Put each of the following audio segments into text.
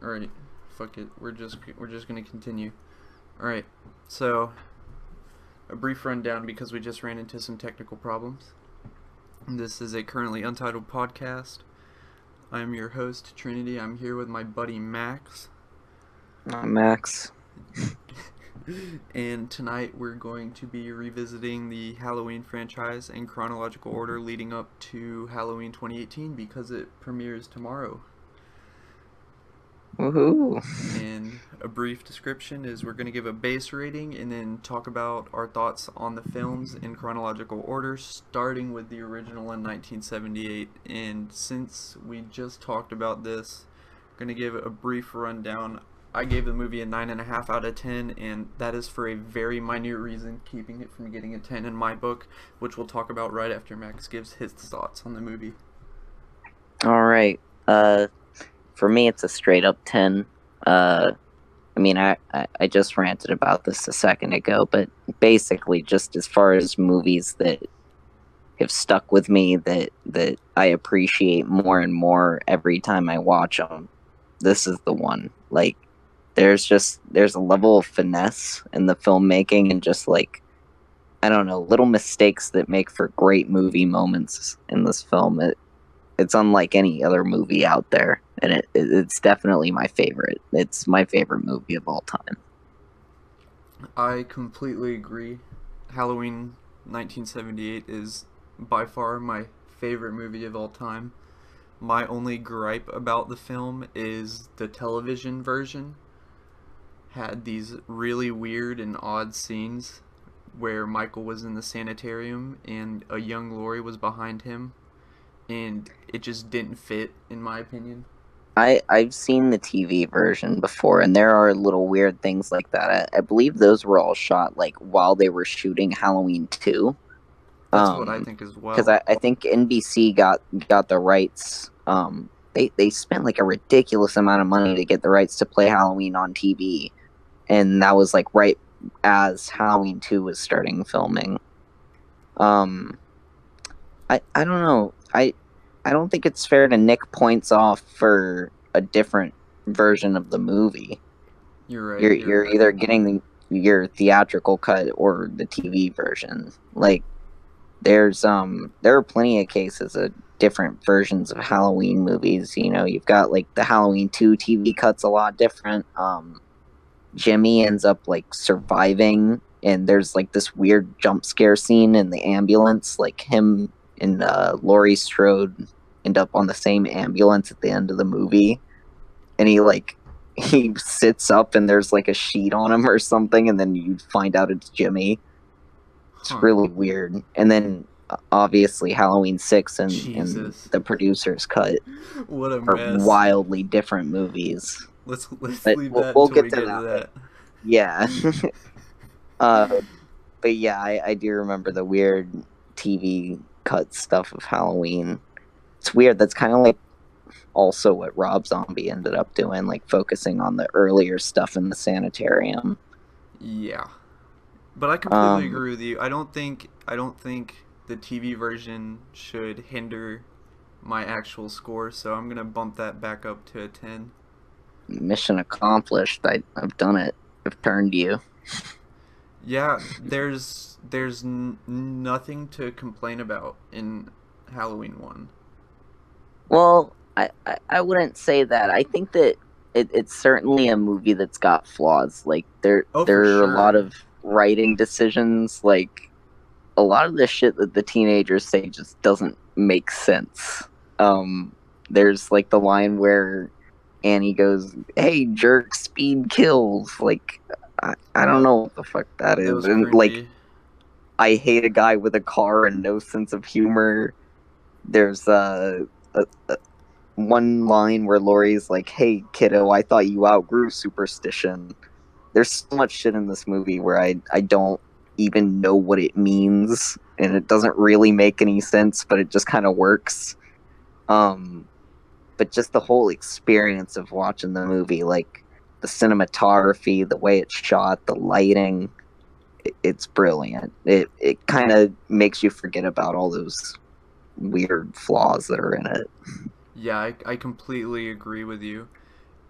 Alright, fuck it. We're just gonna continue. Alright, so a brief rundown because we just ran into some technical problems. This is a currently untitled podcast. I'm your host, Trinity. I'm here with my buddy Max. Max. And tonight we're going to be revisiting the Halloween franchise in chronological order leading up to Halloween 2018 because it premieres tomorrow. Woohoo! And a brief description is we're going to give a base rating and then talk about our thoughts on the films in chronological order, starting with the original in 1978. And since we just talked about this, I'm going to give a brief rundown. I gave the movie a 9.5 out of 10, and that is for a very minute reason, keeping it from getting a 10 in my book, which we'll talk about right after Max gives his thoughts on the movie. Alright, for me it's a straight up 10. I just ranted about this a second ago, but basically just as far as movies that have stuck with me, that I appreciate more and more every time I watch them, this is the one. Like, there's a level of finesse in the filmmaking and just like, I don't know, little mistakes that make for great movie moments in this film. It's unlike any other movie out there, and it's definitely my favorite. It's my favorite movie of all time. I completely agree. Halloween 1978 is by far my favorite movie of all time. My only gripe about the film is the television version had these really weird and odd scenes where Michael was in the sanitarium and a young Laurie was behind him, and it just didn't fit, in my opinion. I've seen the TV version before, and there are little weird things like that. I believe those were all shot like while they were shooting Halloween 2. That's what I think as Because well. I think NBC got the rights. They spent like a ridiculous amount of money to get the rights to play Halloween on TV, and that was like right as Halloween 2 was starting filming. I don't know. I don't think it's fair to nick points off for a different version of the movie. You're right. You're either getting your theatrical cut or the TV version. Like, there are plenty of cases of different versions of Halloween movies. You know, you've got like the Halloween 2 TV cut's a lot different. Jimmy ends up like surviving, and there's like this weird jump scare scene in the ambulance. Like, him and Laurie Strode end up on the same ambulance at the end of the movie, and he sits up and there's like a sheet on him or something, and then you find out it's Jimmy. It's really weird. And then obviously Halloween 6 and the producer's cut What a are mess. wildly different movies. Let's But leave that we'll until get we to get to that. Yeah. But yeah, I do remember the weird TV cut stuff of Halloween. It's weird. That's kind of like also what Rob Zombie ended up doing, like focusing on the earlier stuff in the sanitarium. Yeah. But I completely agree with you. I don't think the TV version should hinder my actual score, so I'm gonna bump that back up to a 10. Mission accomplished. I've done it. I've turned you. Yeah, there's nothing to complain about in Halloween 1. Well, I wouldn't say that. I think that it's certainly a movie that's got flaws. Like, there are a lot of writing decisions. Like, a lot of the shit that the teenagers say just doesn't make sense. There's like the line where Annie goes, "Hey, jerk, speed kills." Like, I don't know what the fuck that is. And like, I hate a guy with a car and no sense of humor. There's one line where Laurie's like, "Hey, kiddo, I thought you outgrew superstition." There's so much shit in this movie where I don't even know what it means, and it doesn't really make any sense, but it just kind of works. But just the whole experience of watching the movie, like the cinematography, the way it's shot, the lighting, it's brilliant. It kind of makes you forget about all those weird flaws that are in it. Yeah, I completely agree with you.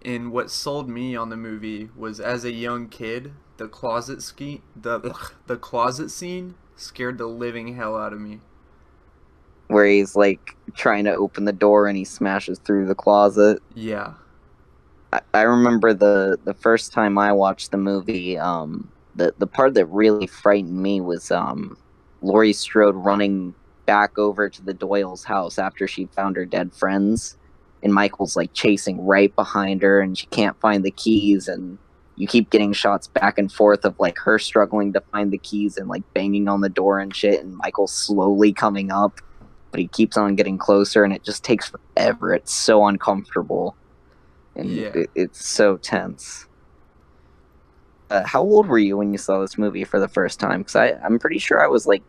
And what sold me on the movie was, as a young kid, the closet scene scared the living hell out of me. where he's like trying to open the door and he smashes through the closet. Yeah. I remember the first time I watched the movie, the part that really frightened me was Laurie Strode running back over to the Doyle's house after she found her dead friends, and Michael's like chasing right behind her, and she can't find the keys, and you keep getting shots back and forth of like her struggling to find the keys and like banging on the door and shit, and Michael slowly coming up, but he keeps on getting closer, and it just takes forever. It's so uncomfortable, and Yeah. it's so tense. How old were you when you saw this movie for the first time? Because I'm pretty sure I was like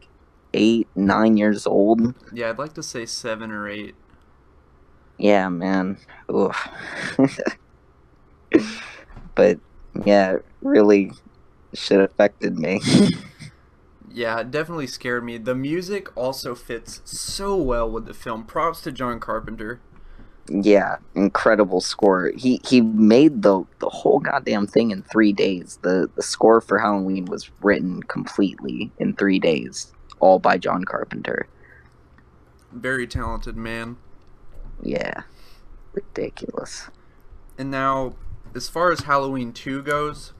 8, 9 years old. Yeah, I'd like to say 7 or 8. Yeah, man. Oof. But yeah, it really shit affected me. Yeah, it definitely scared me. The music also fits so well with the film. Props to John Carpenter. Yeah, incredible score. He made the whole goddamn thing in 3 days. The score for Halloween was written completely in 3 days, all by John Carpenter. Very talented man. Yeah, ridiculous. And now, as far as Halloween 2 goes,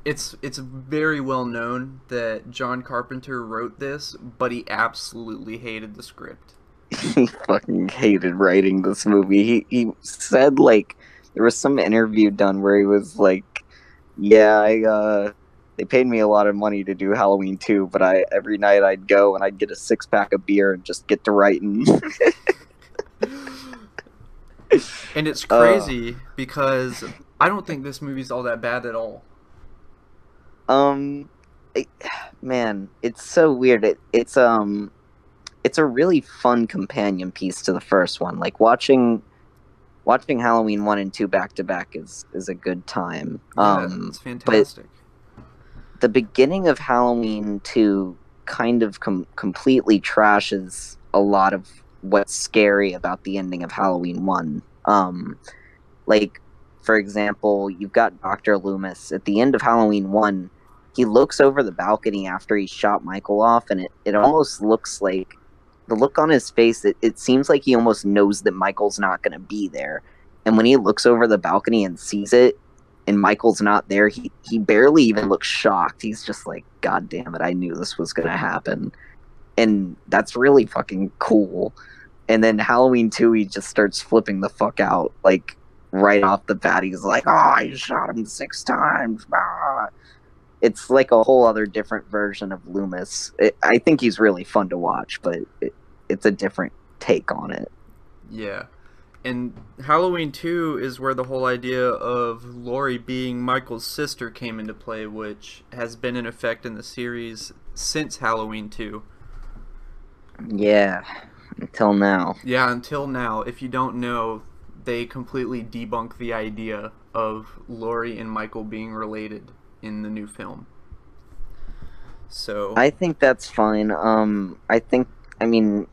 it's very well known that John Carpenter wrote this, but he absolutely hated the script. He fucking hated writing this movie. He said like there was some interview done where he was like, "Yeah, they paid me a lot of money to do Halloween 2, but I every night I'd go and I'd get a 6-pack of beer and just get to writing." And it's crazy because I don't think this movie's all that bad at all. Um, it, Man, it's so weird. It's a really fun companion piece to the first one. Like watching Halloween 1 and 2 back to back is a good time. Yeah, it's But fantastic. the beginning of Halloween 2 kind of completely trashes a lot of what's scary about the ending of Halloween 1. Like, for example, you've got Dr. Loomis. At the end of Halloween 1, he looks over the balcony after he shot Michael off, and it almost looks like the look on his face, it seems like he almost knows that Michael's not going to be there. And when he looks over the balcony and sees it, and Michael's not there, he barely even looks shocked. He's just like, God damn it, I knew this was going to happen. And that's really fucking cool. And then Halloween 2, he just starts flipping the fuck out. Like, right off the bat, he's like, oh, I shot him 6 times. Ah. It's like a whole other different version of Loomis. I think he's really fun to watch, but it's a different take on it. Yeah. And Halloween 2 is where the whole idea of Laurie being Michael's sister came into play, which has been in effect in the series since Halloween 2. Yeah, until now. Yeah, until now. If you don't know, they completely debunk the idea of Laurie and Michael being related in the new film. So I think that's fine. I mean,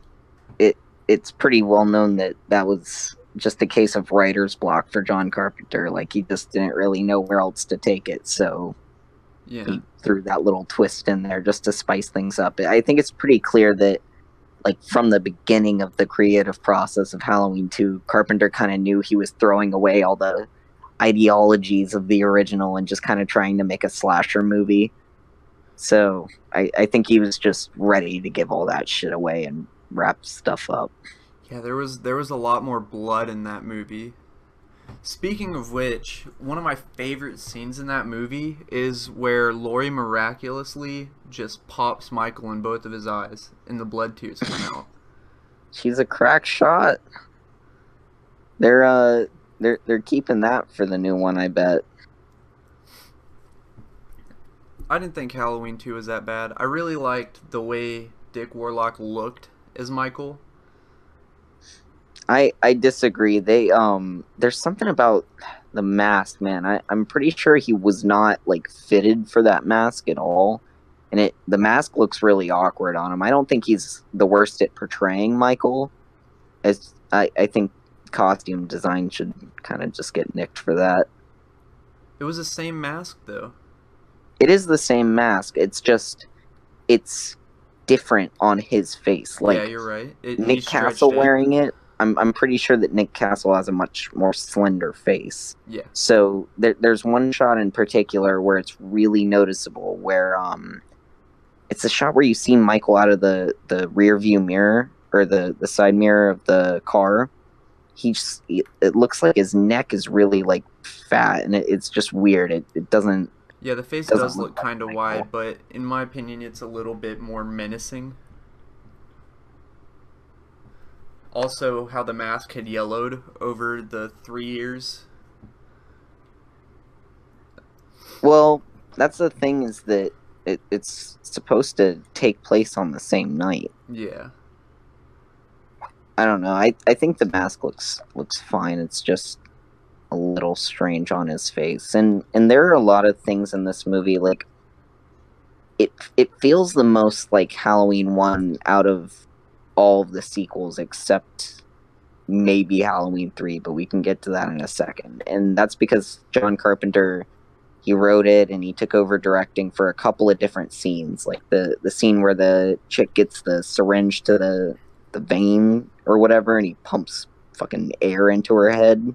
it's pretty well known that that was just a case of writer's block for John Carpenter. Like, he just didn't really know where else to take it, so yeah. he threw that little twist in there just to spice things up. I think it's pretty clear that, like, from the beginning of the creative process of Halloween 2, Carpenter kind of knew he was throwing away all the ideologies of the original and just kind of trying to make a slasher movie. So I think he was just ready to give all that shit away and wrap stuff up. Yeah, there was a lot more blood in that movie. Speaking of which, one of my favorite scenes in that movie is where Laurie miraculously just pops Michael in both of his eyes and the blood tears come out. She's a crack shot. They're keeping that for the new one, I bet. I didn't think Halloween 2 was that bad. I really liked the way Dick Warlock looked as Michael. I disagree. There's something about the mask, man. I'm pretty sure he was not like fitted for that mask at all. And the mask looks really awkward on him. I don't think he's the worst at portraying Michael. As I think costume design should kind of just get nicked for that. It was the same mask though. It is the same mask. It's just it's different on his face. Yeah, Like you're right. He Nick stretched Castle it. wearing it, I'm pretty sure that Nick Castle has a much more slender face. Yeah. So there's one shot in particular where it's really noticeable, where it's a shot where you see Michael out of the rear view mirror or the side mirror of the car. It looks like his neck is really like fat, and it's just weird. It Yeah, the face doesn't does look look like kind of Michael. wide, but in my opinion, it's a little bit more menacing. Also, how the mask had yellowed over the 3 years. Well, that's the thing, is that it's supposed to take place on the same night. Yeah. I don't know. I think the mask looks fine. It's just a little strange on his face. And there are a lot of things in this movie, like it feels the most like Halloween 1 out of all of the sequels, except maybe Halloween 3, but we can get to that in a second. And that's because John Carpenter, he wrote it and he took over directing for a couple of different scenes, like the scene where the chick gets the syringe to the vein or whatever, and he pumps fucking air into her head.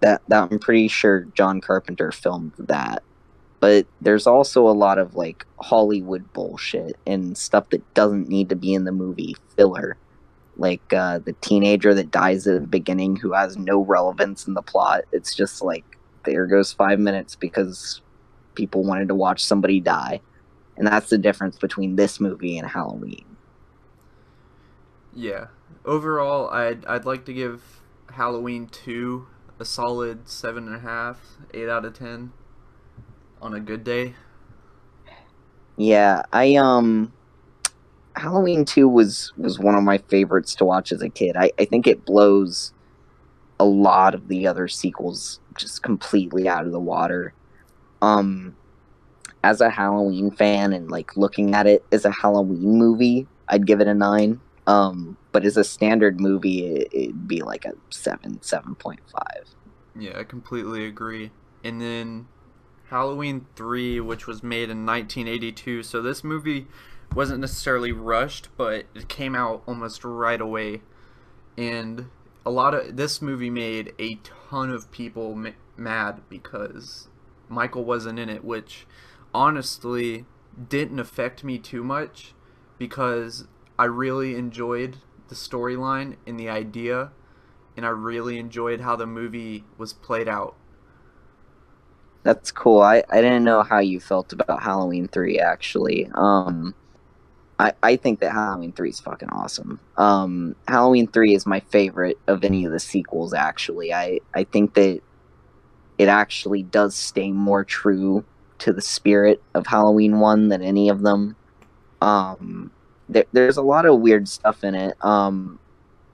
That I'm pretty sure John Carpenter filmed that. But there's also a lot of like Hollywood bullshit and stuff that doesn't need to be in the movie, filler. Like the teenager that dies at the beginning who has no relevance in the plot. It's just like, there goes 5 minutes because people wanted to watch somebody die. And that's the difference between this movie and Halloween. Yeah. Overall, I'd like to give Halloween 2 a solid 7.5, 8 out of 10 on a good day. Yeah, Halloween 2 was one of my favorites to watch as a kid. I think it blows a lot of the other sequels just completely out of the water. Um as a Halloween fan and like looking at it as a Halloween movie, I'd give it a 9. But as a standard movie, it'd be like a 7, 7.5. Yeah, I completely agree. And then Halloween 3, which was made in 1982. So this movie wasn't necessarily rushed, but it came out almost right away. And this movie made a ton of people mad because Michael wasn't in it, which honestly didn't affect me too much because I really enjoyed the storyline and the idea, and I really enjoyed how the movie was played out. That's cool. I didn't know how you felt about Halloween 3, actually. I think that Halloween 3 is fucking awesome. Halloween 3 is my favorite of any of the sequels, actually. I think that it actually does stay more true to the spirit of Halloween 1 than any of them. There's a lot of weird stuff in it.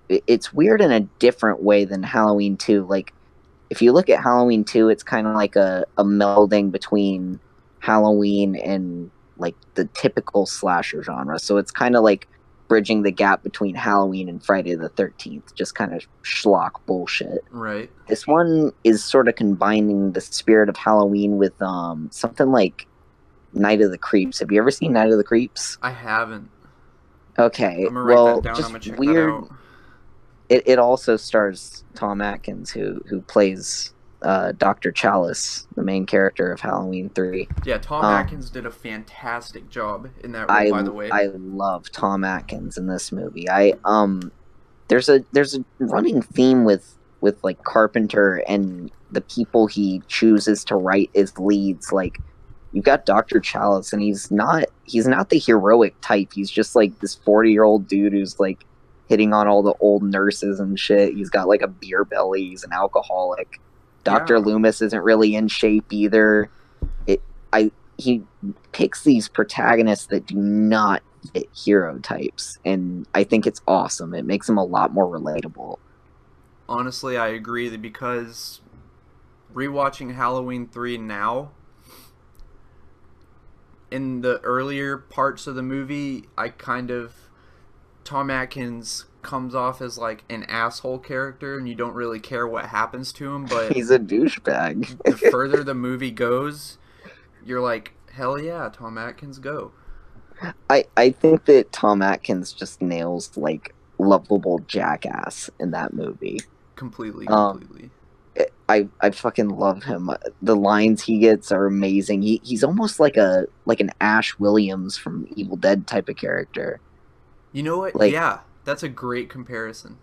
It's weird in a different way than Halloween 2. Like, if you look at Halloween 2, it's kind of like a melding between Halloween and like the typical slasher genre. So it's kind of like bridging the gap between Halloween and Friday the 13th, just kind of schlock bullshit. Right. This one is sort of combining the spirit of Halloween with something like Night of the Creeps. Have you ever seen Night of the Creeps? I haven't. Okay, I'm gonna write well, that down. I'm just gonna check weird. that out. It also stars Tom Atkins, who plays Dr. Chalice, the main character of Halloween 3. Yeah, Tom Atkins did a fantastic job in that role, by the way. I love Tom Atkins in this movie. There's a running theme with like Carpenter and the people he chooses to write as leads. Like, you've got Dr. Chalice, and he's not the heroic type. He's just like this 40-year-old dude who's like hitting on all the old nurses and shit. He's got like a beer belly. He's an alcoholic. Dr. Yeah. Loomis isn't really in shape either. He picks these protagonists that do not fit hero types, and I think it's awesome. It makes them a lot more relatable. Honestly, I agree because rewatching Halloween 3 now, in the earlier parts of the movie, Tom Atkins comes off as like an asshole character, and you don't really care what happens to him. But He's a douchebag. the further the movie goes, you're like, hell yeah, Tom Atkins, go. I think that Tom Atkins just nails like lovable jackass in that movie. Completely. I fucking love him. The lines he gets are amazing. He's almost like an Ash Williams from Evil Dead type of character. You know what? Like, Yeah, that's a great comparison.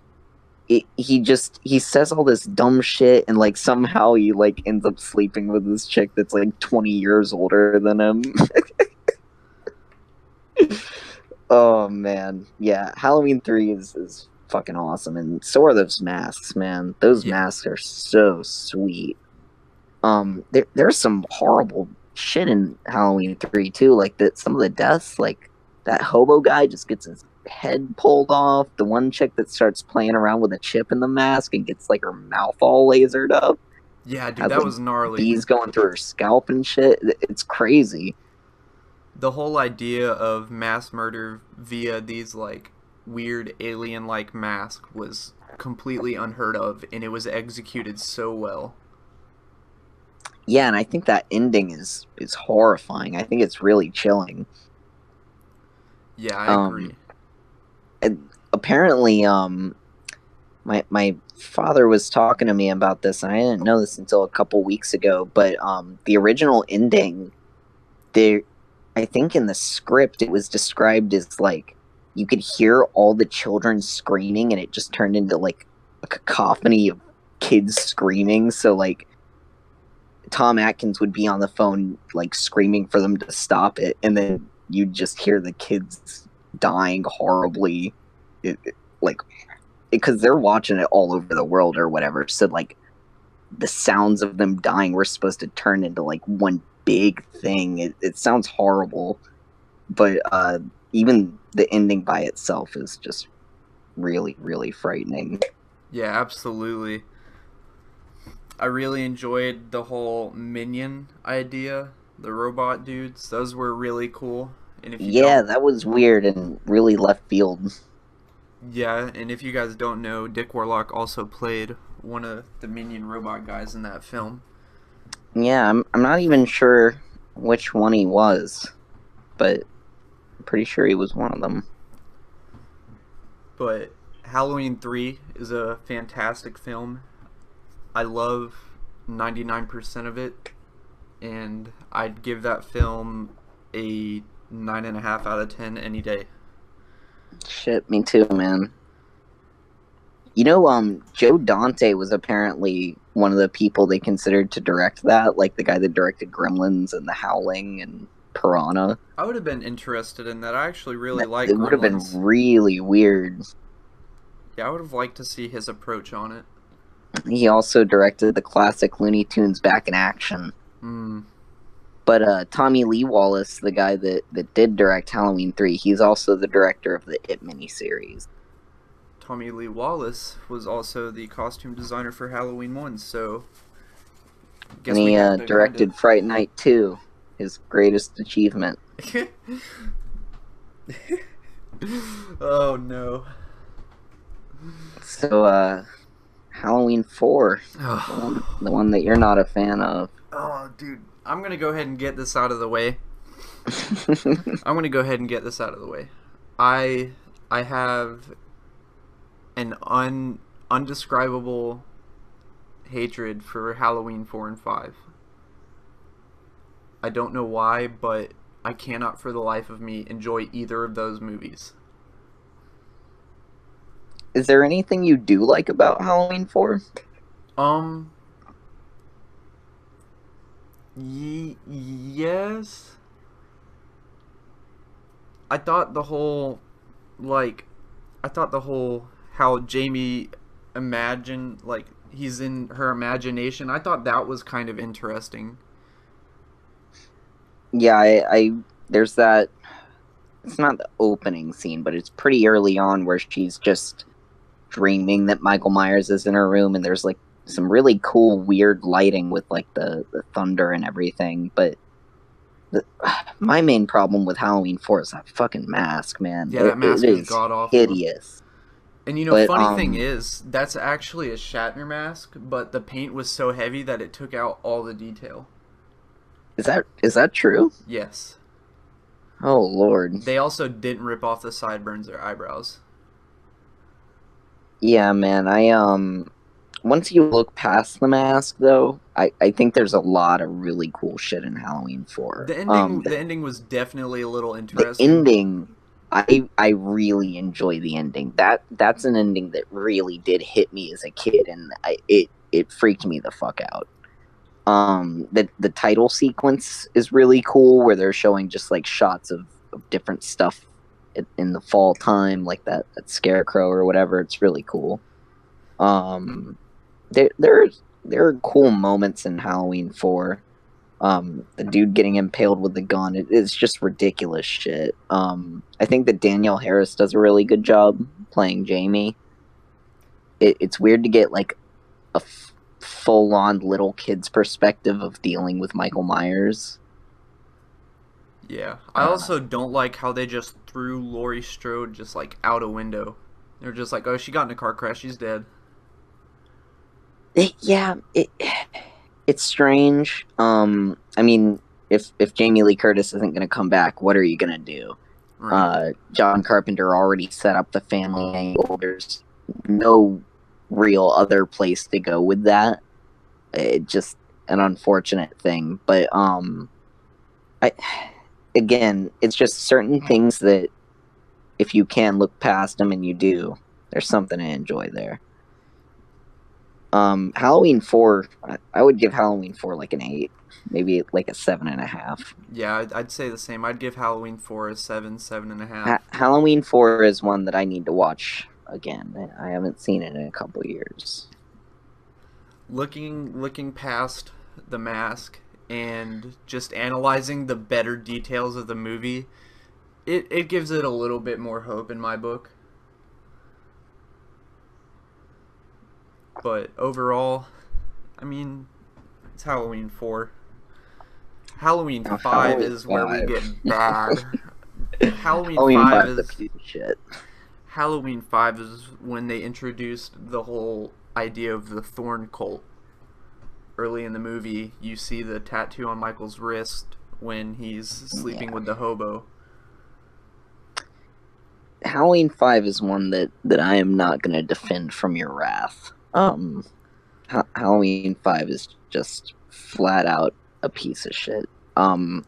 he says all this dumb shit, and like somehow he like ends up sleeping with this chick that's like 20 years older than him. Oh man, yeah. Halloween 3 is fucking awesome, and so are those masks, man. Those Yeah. masks are so sweet. There's some horrible shit in Halloween 3 too. Like that, some of the deaths, like that hobo guy just gets his head pulled off. The one chick that starts playing around with a chip in the mask and gets like her mouth all lasered up. Yeah, dude, Has, that like, was gnarly. bees going through her scalp and shit. It's crazy. The whole idea of mass murder via these like weird alien-like masks was completely unheard of, and it was executed so well. Yeah, and I think that ending is horrifying. I think it's really chilling. Yeah, I agree. And apparently, my father was talking to me about this, and I didn't know this until a couple weeks ago. But the original ending, I think in the script it was described as like you could hear all the children screaming, and it just turned into like a cacophony of kids screaming. So like Tom Atkins would be on the phone like screaming for them to stop it, and then you'd just hear the kids dying horribly, like because they're watching it all over the world or whatever. So like the sounds of them dying were supposed to turn into like one big thing. It sounds horrible, but even the ending by itself is just really, really frightening. Yeah, absolutely. I really enjoyed the whole minion idea, the robot dudes. Those were really cool. And if you that was weird and really left field. Yeah, and if you guys don't know, Dick Warlock also played one of the minion robot guys in that film. Yeah, I'm not even sure which one he was, but I'm pretty sure he was one of them. But Halloween 3 is a fantastic film. I love 99% of it, and I'd give that film a 9.5 out of 10 any day. Shit, me too, man. You know, Joe Dante was apparently one of the people they considered to direct that, like the guy that directed Gremlins and The Howling and Piranha. I would have been interested in that. I actually really like It would have been Gremlins. really weird. Yeah, I would have liked to see his approach on it. He also directed the classic Looney Tunes Back in Action. But Tommy Lee Wallace, the guy that did direct Halloween 3, he's also the director of the It miniseries. Tommy Lee Wallace was also the costume designer for Halloween 1, so... And he directed Fright Night 2, his greatest achievement. Oh, no. So, Halloween 4, the one that you're not a fan of. Oh, dude. I'm going to go ahead and get this out of the way. I have an undescribable hatred for Halloween 4 and 5. I don't know why, but I cannot for the life of me enjoy either of those movies. Is there anything you do like about Halloween 4? Yes. I thought the whole how Jamie imagined, like, he's in her imagination. I thought that was kind of interesting. Yeah, I there's that. It's not the opening scene, but it's pretty early on where she's just dreaming that Michael Myers is in her room, and there's like some really cool, weird lighting with like the thunder and everything. But my main problem with Halloween 4 is that fucking mask, man. Yeah, that mask is is god awful. hideous. And But funny thing is, that's actually a Shatner mask, but the paint was so heavy that it took out all the detail. is that true? Yes. Oh Lord. They also didn't rip off the sideburns or eyebrows. Yeah, man. Once you look past the mask, though, I think there's a lot of really cool shit in Halloween 4. The ending was definitely a little The interesting. ending, I really enjoy the ending. That's an ending that really did hit me as a kid, and it freaked me the fuck out. The title sequence is really cool, where they're showing just like shots of different stuff in the fall time, like that scarecrow or whatever. It's really cool. Um, there are cool moments in Halloween 4. The dude getting impaled with the gun, it's just ridiculous shit. I think that Danielle Harris does a really good job playing Jamie. It's weird to get like a full on little kid's perspective of dealing with Michael Myers. Yeah. I also don't like how they just threw Laurie Strode just like out a window. They're just like, oh, she got in a car crash, she's dead. Yeah, it's strange. I mean, if Jamie Lee Curtis isn't going to come back, what are you going to do? Right. John Carpenter already set up the family angle. There's no real other place to go with that. It just an unfortunate thing, but I again, it's just certain things that if you can look past them and you do, there's something to enjoy there. Halloween 4, I would give Halloween 4 like an 8, maybe like a 7.5. Yeah, I'd say the same. I'd give Halloween 4 a 7, 7.5. Halloween 4 is one that I need to watch again. I haven't seen it in a couple years. Looking past the mask and just analyzing the better details of the movie, it gives it a little bit more hope in my book. But overall, I mean, it's Halloween 4. Halloween 5 Halloween is where we 5. get bad. Halloween Halloween 5 5 is a is piece of shit. Halloween 5 is when they introduced the whole idea of the Thorn cult. Early in the movie, you see the tattoo on Michael's wrist when he's sleeping with the hobo. Halloween 5 is one that I am not going to defend from your wrath. Halloween 5 is just flat out a piece of shit. The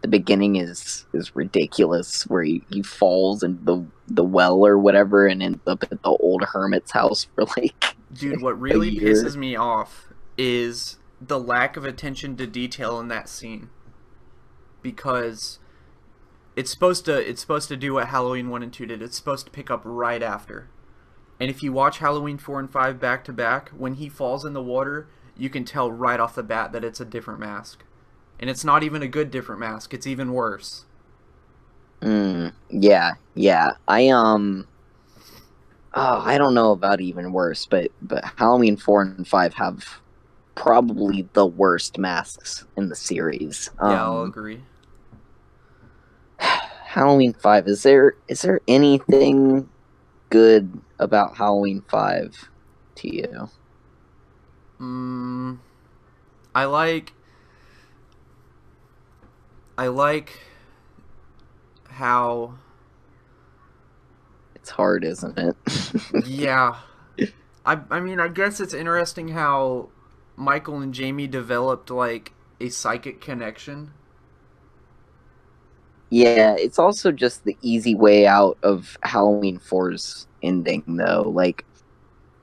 beginning is ridiculous, where he falls into the well or whatever and ends up at the old hermit's house for like Dude, what a really year. pisses me off is the lack of attention to detail in that scene. Because it's supposed to do what Halloween 1 and 2 did. It's supposed to pick up right after. And if you watch Halloween 4 and 5 back to back, when he falls in the water, you can tell right off the bat that it's a different mask. And it's not even a good different mask. It's even worse. Yeah. I don't know about even worse, but Halloween 4 and 5 have probably the worst masks in the series. Yeah, I'll agree. Halloween 5, is there anything good about Halloween 5 to you? I like how it's hard, isn't it? Yeah. I mean, I guess it's interesting how Michael and Jamie developed like a psychic connection. Yeah, it's also just the easy way out of Halloween 4's ending, though. Like,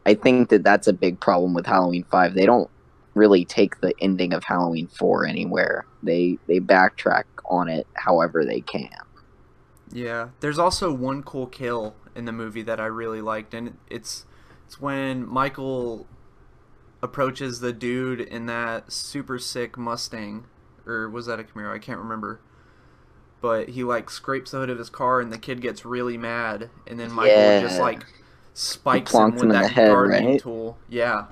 I think that's a big problem with Halloween 5. They don't really take the ending of Halloween 4 anywhere. They backtrack on it however they can. Yeah, there's also one cool kill in the movie that I really liked, and it's when Michael approaches the dude in that super sick Mustang, or was that a Camaro? I can't remember. But he like scrapes the hood of his car, and the kid gets really mad, and then Michael just like spikes him with in that the head, gardening right? tool. Yeah,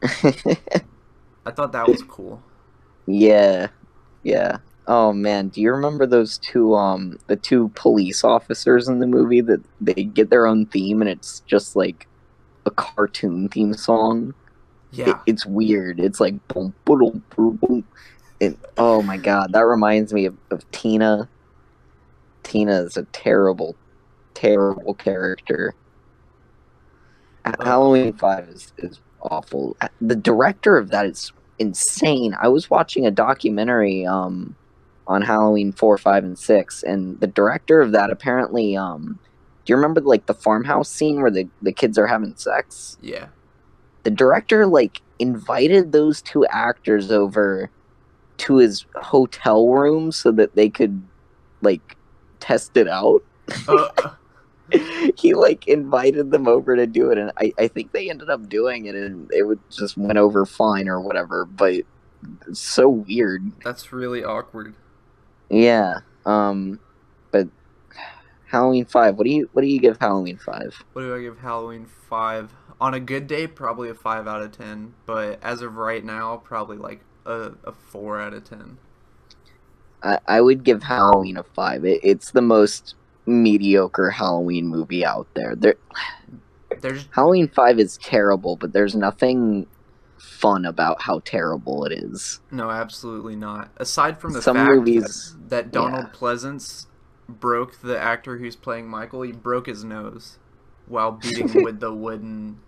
I thought that was cool. Yeah. Oh man, do you remember those two the two police officers in the movie that they get their own theme and it's just like a cartoon theme song? Yeah. It's weird. It's like boom boom boom boom. And oh my god, that reminds me of Tina. Tina is a terrible, terrible character. Uh, Halloween 5 is awful. The director of that is insane. I was watching a documentary on Halloween 4, 5, and 6, and the director of that apparently do you remember like the farmhouse scene where the kids are having sex? yeah. The director like invited those two actors over to his hotel room so that they could like test it out. Uh, He like invited them over to do it, and I think they ended up doing it, and it would just went over fine or whatever. But it's so weird. that's really awkward. Yeah. But Halloween 5. What do you give Halloween 5? What do I give Halloween 5? On a good day, probably a 5 out of 10. But as of right now, probably like a 4 out of 10. I would give Halloween a 5. It's the most mediocre Halloween movie out there. There's Halloween 5 is terrible, but there's nothing fun about how terrible it is. no, absolutely not. Aside from the Some fact movies, that Donald yeah. Pleasance broke the actor who's playing Michael, he broke his nose while beating with the wooden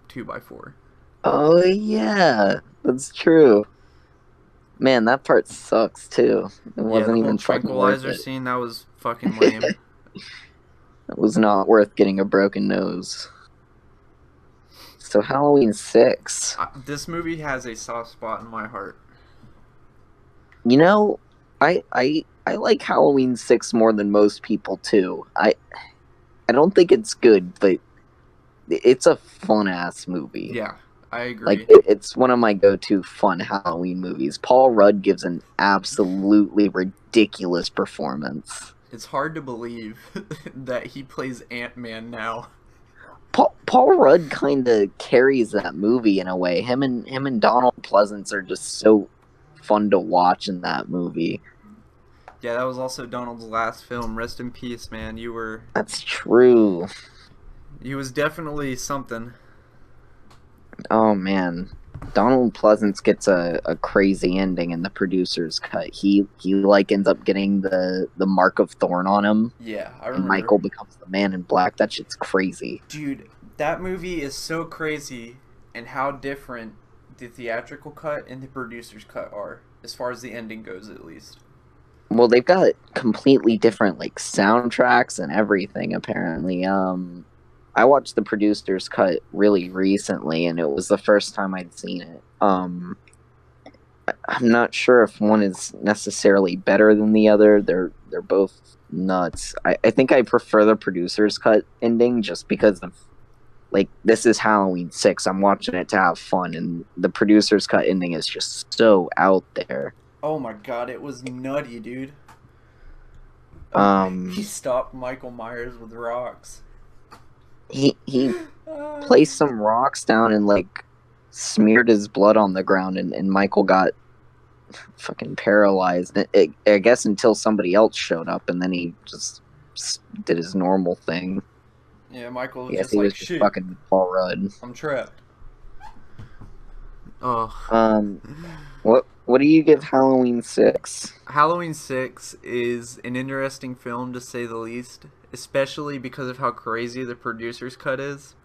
2x4. Oh yeah, that's true. Man, that part sucks too. It Yeah, the wasn't whole even fucking worth tranquilizer it. scene, that was fucking lame. It was not worth getting a broken nose. So Halloween 6. This movie has a soft spot in my heart. You know, I like Halloween 6 more than most people too. I don't think it's good, but it's a fun ass movie. Yeah, I Like agree. it's one of my go-to fun Halloween movies. Paul Rudd gives an absolutely ridiculous performance. It's hard to believe that he plays Ant-Man now. Paul Rudd kind of carries that movie in a way. Him and Donald Pleasance are just so fun to watch in that movie. Yeah, that was also Donald's last film. Rest in peace, man. That's true. He was definitely something. Oh man, Donald Pleasance gets a crazy ending in the producer's cut. He like ends up getting the mark of thorn on him, Yeah, I and remember. Michael becomes the Man in Black. That shit's crazy. Dude, that movie is so crazy, and how different the theatrical cut and the producer's cut are, as far as the ending goes, at least. Well, they've got completely different like soundtracks and everything. Apparently, I watched the producer's cut really recently, and it was the first time I'd seen it. I'm not sure if one is necessarily better than the other. They're both nuts. I think I prefer the producer's cut ending just because of like this is Halloween 6. I'm watching it to have fun, and the producer's cut ending is just so out there. Oh my god, it was nutty, dude. He Um, stopped Michael Myers with rocks. he placed some rocks down and like smeared his blood on the ground, and Michael got fucking paralyzed. I guess until somebody else showed up, and then he just did his normal thing. Yeah, Michael I was guess just he like, was just shoot, fucking with Paul Rudd. I'm trapped. Oh. What do you give Halloween 6? Halloween 6 is an interesting film to say the least, especially because of how crazy the producer's cut is.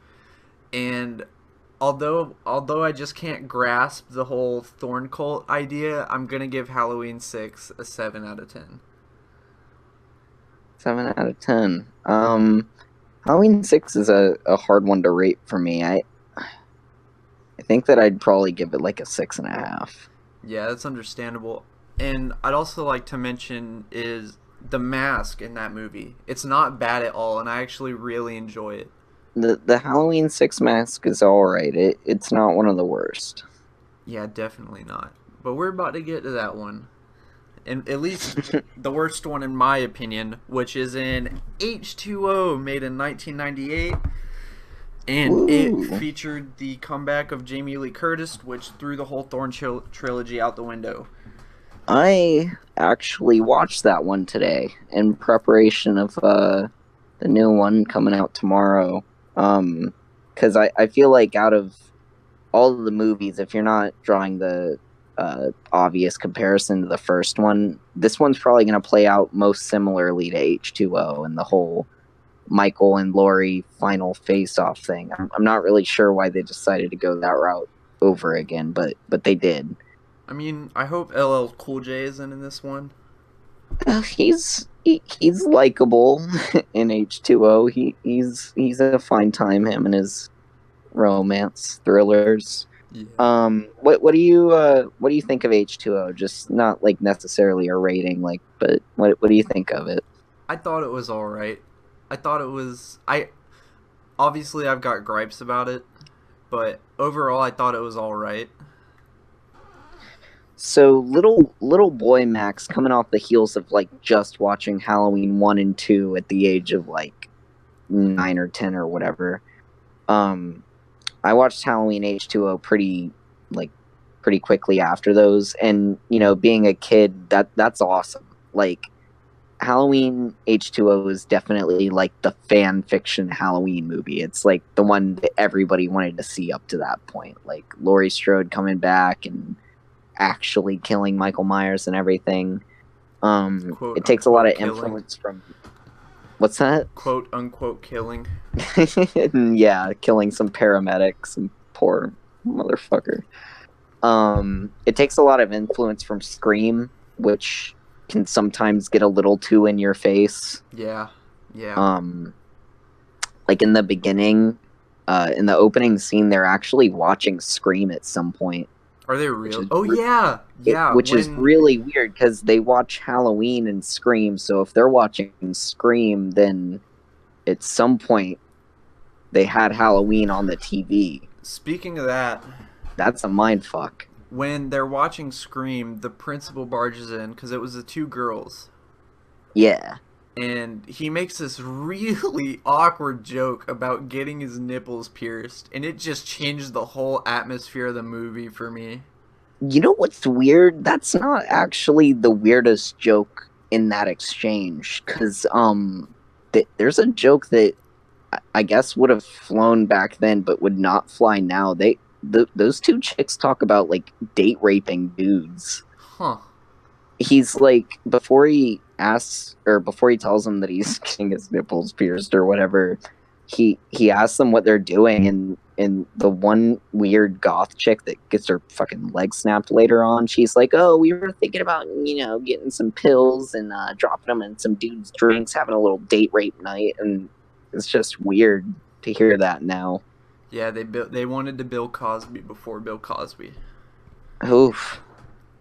And although I just can't grasp the whole Thorn cult idea, I'm going to give Halloween 6 a 7 out of 10. 7 out of 10. Halloween 6 is a hard one to rate for me. I think that I'd probably give it like a 6.5. Yeah, that's understandable. And I'd also like to mention is the mask in that movie. It's not bad at all, and I actually really enjoy it. The Halloween 6 mask is alright. It's not one of the worst. Yeah, definitely not. But we're about to get to that one. And at least the worst one in my opinion, which is in H2O, made in 1998. And Woo. it featured the comeback of Jamie Lee Curtis, which threw the whole Thorn trilogy out the window. I actually watched that one today in preparation of the new one coming out tomorrow. Because I feel like out of all of the movies, if you're not drawing the obvious comparison to the first one, this one's probably going to play out most similarly to H2O and the whole Michael and Laurie final face-off thing. I'm not really sure why they decided to go that route over again, but they did. I mean, I hope LL Cool J isn't in this one. He's likable in H2O. He's a fine time, him and his romance thrillers. Yeah. What do you think of H2O? Just not like necessarily a rating, like, but what do you think of it? I thought it was alright. I thought it was. Obviously, I've got gripes about it, but overall, I thought it was alright. So little boy Max, coming off the heels of like just watching Halloween 1 and 2 at the age of like 9 or 10 or whatever. I watched Halloween H2O pretty quickly after those, and being a kid, that's awesome. Like, Halloween H2O is definitely like the fan fiction Halloween movie. It's like the one that everybody wanted to see up to that point. Like Laurie Strode coming back and actually killing Michael Myers and everything. Quote, it takes a lot of killing. influence from. What's that? Quote unquote killing. Yeah, killing some paramedics, some poor motherfucker. It takes a lot of influence from Scream, which can sometimes get a little too in your face. Yeah. Like in the beginning, in the opening scene, they're actually watching Scream at some point. Are they real? Oh yeah, Which is really weird because they watch Halloween and Scream. So if they're watching Scream, then at some point they had Halloween on the TV. Speaking of that, that's a mind fuck. When they're watching Scream, the principal barges in because it was the two girls. Yeah. And he makes this really awkward joke about getting his nipples pierced, and it just changed the whole atmosphere of the movie for me. You know what's weird? That's not actually the weirdest joke in that exchange, because there's a joke that I guess would have flown back then, but would not fly now. Those two chicks talk about like date raping dudes. Huh. He's like, before he tells them that he's getting his nipples pierced or whatever, he asks them what they're doing, and the one weird goth chick that gets her fucking leg snapped later on, she's like, oh, we were thinking about, getting some pills and dropping them in some dude's drinks, having a little date rape night, and it's just weird to hear that now. Yeah, they wanted to Bill Cosby before Bill Cosby. Oof.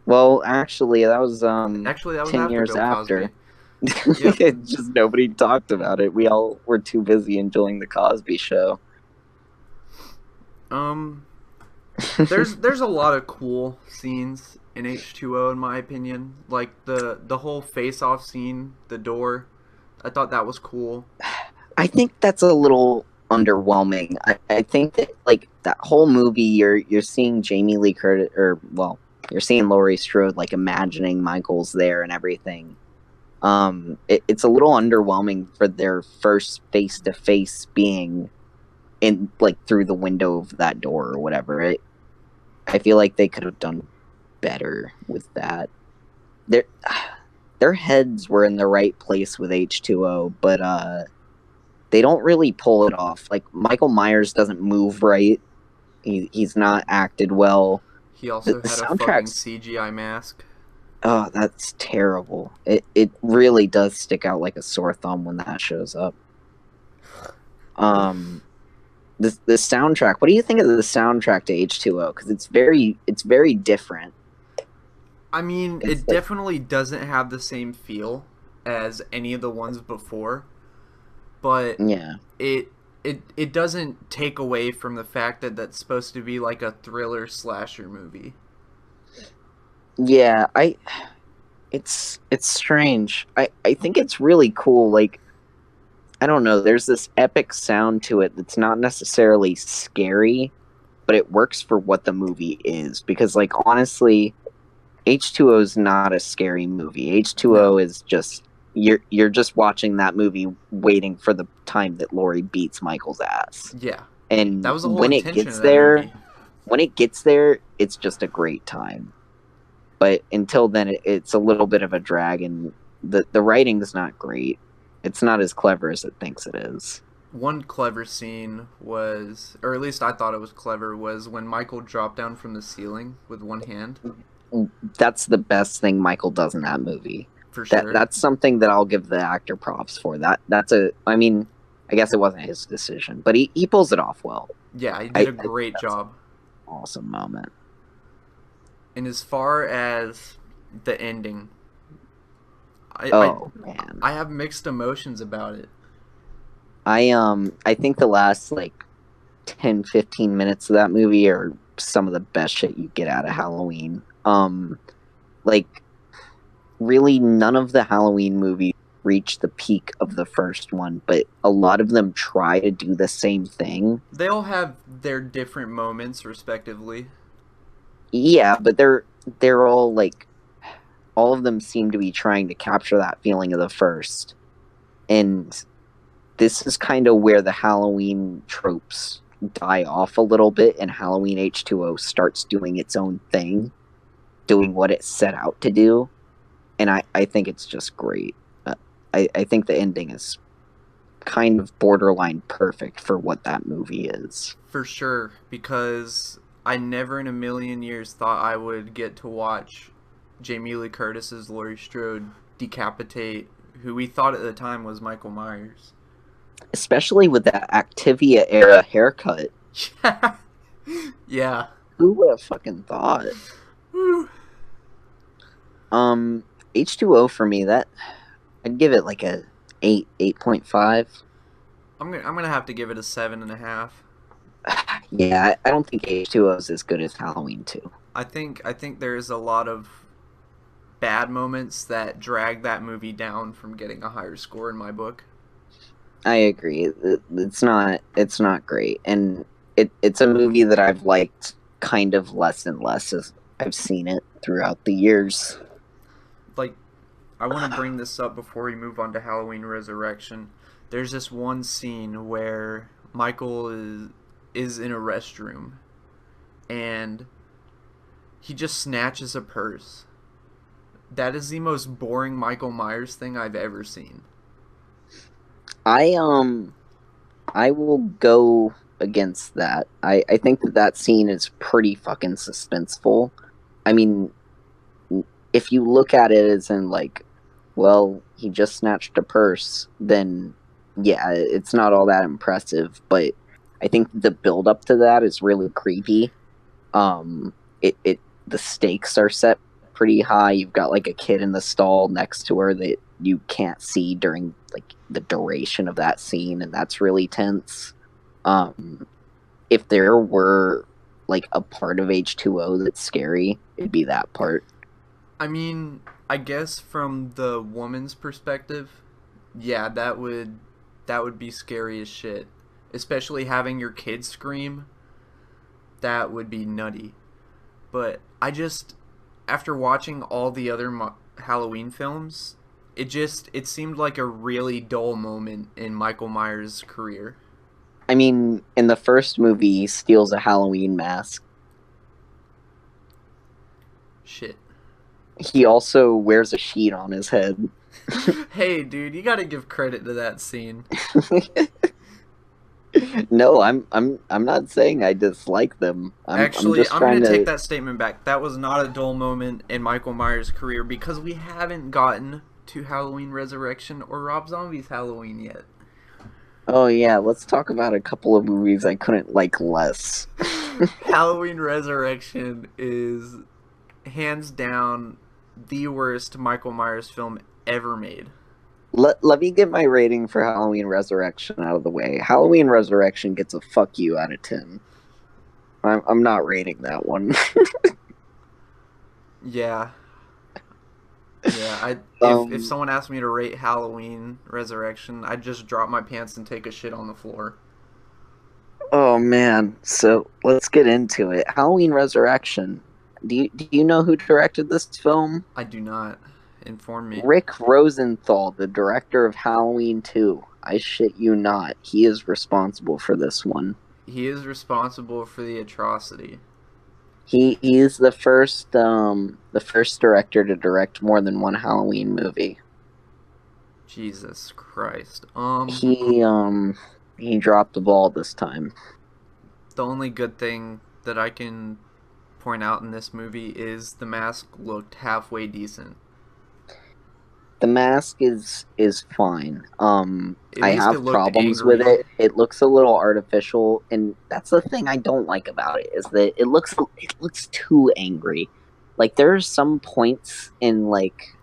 Well, actually, that was 10 after years Bill after. Yep. Just nobody talked about it. We all were too busy enjoying the Cosby Show. There's a lot of cool scenes in H2O in my opinion. Like the whole face-off scene, the door. I thought that was cool. I think that's a little underwhelming. I think that like that whole movie, you're seeing Jamie Lee Curtis, you're seeing Laurie Strode like imagining Michael's there and everything. It's a little underwhelming for their first face-to-face being in like through the window of that door or whatever. I feel like they could have done better with that. Their heads were in the right place with H2O, but they don't really pull it off. Like, Michael Myers doesn't move right. He's not acted well. He also had a fucking CGI mask. Oh, that's terrible. It really does stick out like a sore thumb when that shows up. The soundtrack. What do you think of the soundtrack to H2O? Because it's very different. I mean, it definitely doesn't have the same feel as any of the ones before, but yeah, it doesn't take away from the fact that that's supposed to be like a thriller slasher movie. Yeah, it's strange. I think it's really cool. Like, I don't know, there's this epic sound to it that's not necessarily scary, but it works for what the movie is. Because, like, honestly, H2O is not a scary movie. H2O No. is just you're just watching that movie waiting for the time that Laurie beats Michael's ass. Yeah. That And was the whole intention of that movie. when it gets there, it's just a great time. But until then, it's a little bit of a drag, and the writing's not great. It's not as clever as it thinks it is. One clever scene was, or at least I thought it was clever, was when Michael dropped down from the ceiling with one hand. That's the best thing Michael does in that movie. For sure. That's something that I'll give the actor props for. I mean, I guess it wasn't his decision, but he pulls it off well. Yeah, he did a great job. Awesome moment. And as far as the ending, man, I have mixed emotions about it. I think the last like 10-15 minutes of that movie are some of the best shit you get out of Halloween. Like really none of the Halloween movies reach the peak of the first one, but a lot of them try to do the same thing. They all have their different moments respectively. Yeah, but they're all like all of them seem to be trying to capture that feeling of the first. And this is kind of where the Halloween tropes die off a little bit, and Halloween H2O starts doing its own thing, doing what it set out to do. And I think it's just great. I think the ending is kind of borderline perfect for what that movie is. For sure, because I never in a million years thought I would get to watch Jamie Lee Curtis's Laurie Strode decapitate who we thought at the time was Michael Myers. Especially with that Activia era haircut. Yeah. Who would have fucking thought? H2O for me, that I'd give it like a 8.5. I'm gonna have to give it a 7.5. Yeah, I don't think H2O is as good as Halloween 2. I think there's a lot of bad moments that drag that movie down from getting a higher score in my book. I agree. It's not great, and it's a movie that I've liked kind of less and less as I've seen it throughout the years. Like, I want to bring this up before we move on to Halloween Resurrection. There's this one scene where Michael is in a restroom, and he just snatches a purse. That is the most boring Michael Myers thing I've ever seen. I will go against that. I think that scene is pretty fucking suspenseful. I mean, if you look at it as in like, well, he just snatched a purse, then yeah, it's not all that impressive. But I think the build up to that is really creepy. The stakes are set pretty high. You've got like a kid in the stall next to her that you can't see during like the duration of that scene, and that's really tense. If there were like a part of H2O that's scary, it'd be that part. I mean, I guess from the woman's perspective, yeah, that would be scary as shit. Especially having your kid scream, that would be nutty. But I just, after watching all the other Halloween films, it seemed like a really dull moment in Michael Myers' career. I mean, in the first movie, he steals a Halloween mask. Shit. He also wears a sheet on his head. Hey, dude, you gotta give credit to that scene. No, I'm not saying I dislike them. I'm gonna take that statement back. That was not a dull moment in Michael Myers' career because we haven't gotten to Halloween Resurrection or Rob Zombie's Halloween yet. Oh yeah, let's talk about a couple of movies I couldn't like less. Halloween Resurrection is hands down the worst Michael Myers film ever made. Let me get my rating for Halloween Resurrection out of the way. Halloween Resurrection gets a fuck you out of 10. I'm not rating that one. Yeah. Yeah, if someone asked me to rate Halloween Resurrection, I'd just drop my pants and take a shit on the floor. Oh man, so let's get into it. Halloween Resurrection. Do you know who directed this film? I do not. Inform me. Rick Rosenthal, the director of Halloween 2. I shit you not. He is responsible for this one. He is responsible for the atrocity. He is the first director to direct more than one Halloween movie. Jesus Christ. He dropped the ball this time. The only good thing that I can point out in this movie is the mask looked halfway decent. The mask is fine. At I least it have looked problems angry. with it. It looks a little artificial, and that's the thing I don't like about it, is that it looks too angry. Like there are some points in like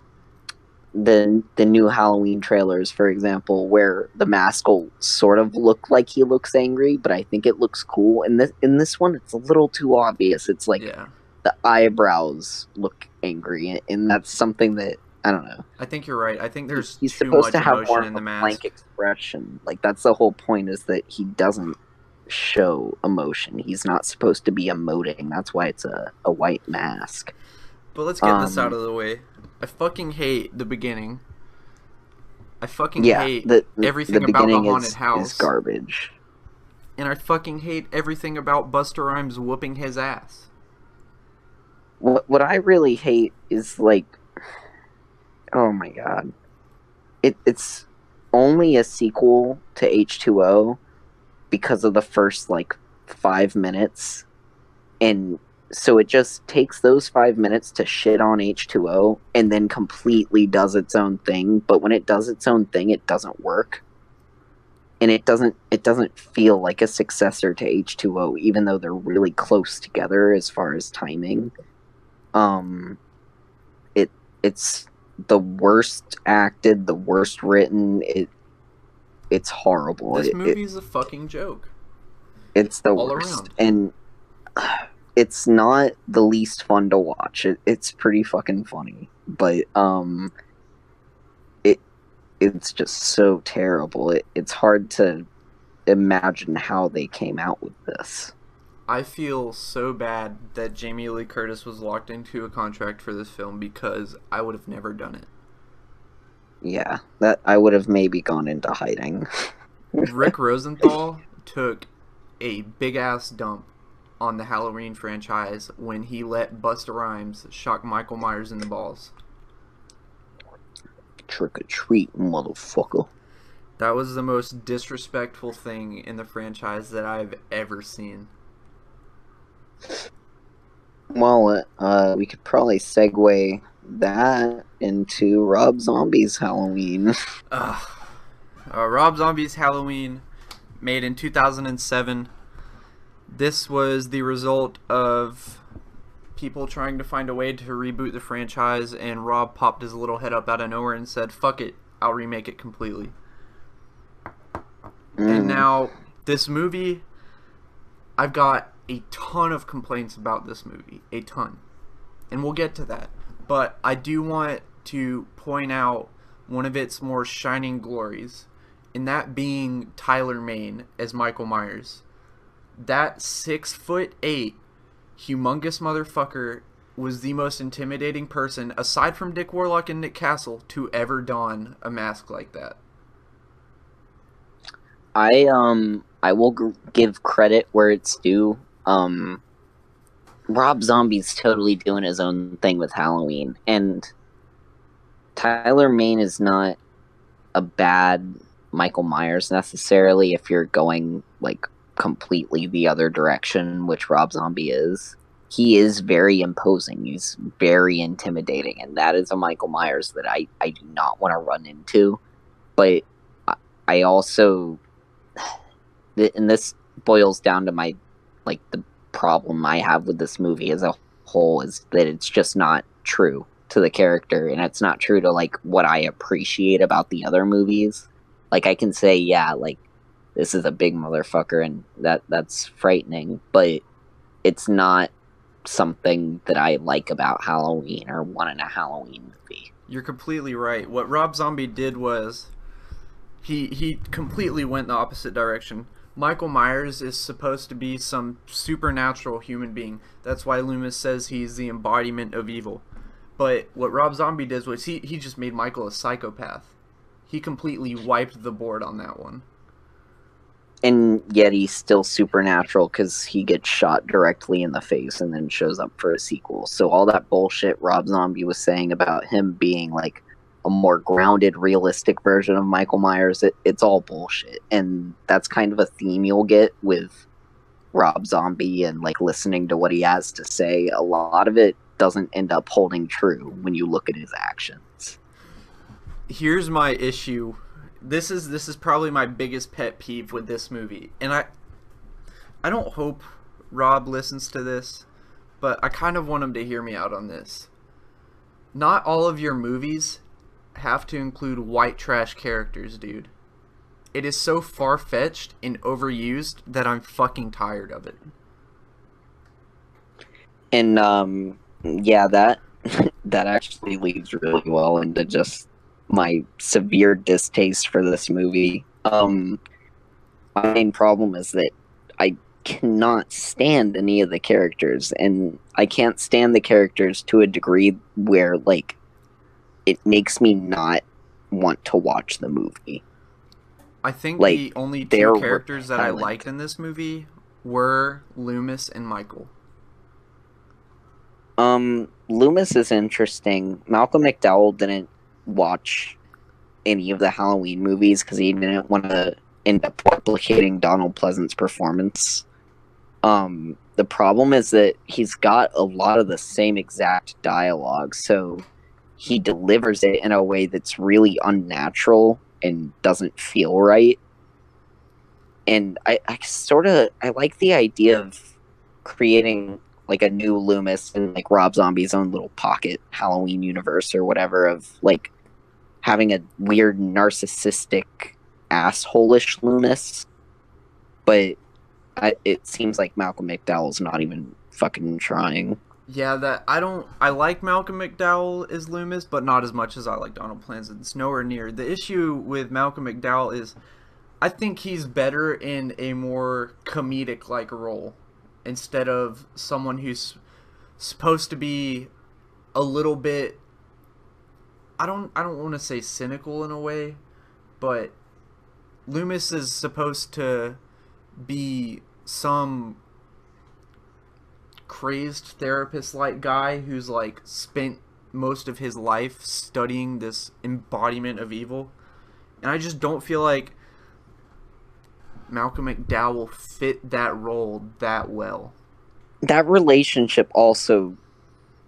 the new Halloween trailers, for example, where the mask will sort of look like he looks angry, but I think it looks cool. And in this one, it's a little too obvious. It's like Yeah. the eyebrows look angry, and that's something that I don't know. I think you're right. I think there's He's too supposed much to have more emotion of in a the blank mask. expression. Like that's the whole point, is that he doesn't show emotion. He's not supposed to be emoting. That's why it's a white mask. But let's get this out of the way. I fucking hate the beginning. I fucking hate everything the about the beginning haunted is house. garbage. And I fucking hate everything about Busta Rhymes whooping his ass. What I really hate is like, oh my god, it's only a sequel to H2O because of the first like 5 minutes, and so it just takes those 5 minutes to shit on H2O and then completely does its own thing. But when it does its own thing, it doesn't work, and it doesn't feel like a successor to H2O, even though they're really close together as far as timing. It's the worst acted, the worst written. It's horrible. This movie's a fucking joke. It's the all worst, around. and it's not the least fun to watch. It's pretty fucking funny, but it's just so terrible. It's hard to imagine how they came out with this. I feel so bad that Jamie Lee Curtis was locked into a contract for this film, because I would have never done it. Yeah, that I would have maybe gone into hiding. Rick Rosenthal took a big ass dump on the Halloween franchise when he let Busta Rhymes shock Michael Myers in the balls. Trick or treat, motherfucker. That was the most disrespectful thing in the franchise that I've ever seen. Well, we could probably segue that into Rob Zombie's Halloween. Rob Zombie's Halloween, made in 2007. This was the result of people trying to find a way to reboot the franchise, and Rob popped his little head up out of nowhere and said, fuck it, I'll remake it completely. And now, this movie, I've got a ton of complaints about this movie. A ton. And we'll get to that. But I do want to point out one of its more shining glories, and that being Tyler Mane as Michael Myers. That 6'8", humongous motherfucker was the most intimidating person, aside from Dick Warlock and Nick Castle, to ever don a mask like that. I will give credit where it's due. Rob Zombie's totally doing his own thing with Halloween, and Tyler Mane is not a bad Michael Myers necessarily if you're going like completely the other direction, which Rob Zombie is. He is very imposing. He's very intimidating, and that is a Michael Myers that I do not want to run into. But I also, and this boils down to my, like, the problem I have with this movie as a whole, is that it's just not true to the character, and it's not true to, like, what I appreciate about the other movies. Like, I can say, yeah, like, this is a big motherfucker, and that's frightening, but it's not something that I like about Halloween or want in a Halloween movie. You're completely right. What Rob Zombie did was he completely went in the opposite direction. Michael Myers is supposed to be some supernatural human being. That's why Loomis says he's the embodiment of evil. But what Rob Zombie did was he just made Michael a psychopath. He completely wiped the board on that one. And yet he's still supernatural because he gets shot directly in the face and then shows up for a sequel. So all that bullshit Rob Zombie was saying about him being like a more grounded, realistic version of Michael Myers, it's all bullshit. And that's kind of a theme you'll get with Rob Zombie and like listening to what he has to say. A lot of it doesn't end up holding true when you look at his actions. Here's my issue. This is probably my biggest pet peeve with this movie, and I don't hope Rob listens to this, but I kind of want him to hear me out on this. Not all of your movies have to include white trash characters, dude. It is so far-fetched and overused that I'm fucking tired of it. And yeah, that that actually leads really well into just my severe distaste for this movie. My main problem is that I cannot stand any of the characters, and I can't stand the characters to a degree where like it makes me not want to watch the movie. I think like, the only two characters that I liked in this movie were Loomis and Michael. Loomis is interesting. Malcolm McDowell didn't watch any of the Halloween movies because he didn't want to end up replicating Donald Pleasant's performance. The problem is that he's got a lot of the same exact dialogue, so he delivers it in a way that's really unnatural and doesn't feel right. And I like the idea of creating like a new Loomis in like Rob Zombie's own little pocket Halloween universe or whatever, of like having a weird narcissistic asshole-ish Loomis. But it seems like Malcolm McDowell's not even fucking trying. Yeah, I like Malcolm McDowell as Loomis, but not as much as I like Donald Pleasant. It's nowhere near. The issue with Malcolm McDowell is I think he's better in a more comedic-like role instead of someone who's supposed to be a little bit, I don't want to say cynical in a way, but Loomis is supposed to be some crazed therapist-like guy who's like spent most of his life studying this embodiment of evil, and I just don't feel like Malcolm McDowell fit that role that well. That relationship also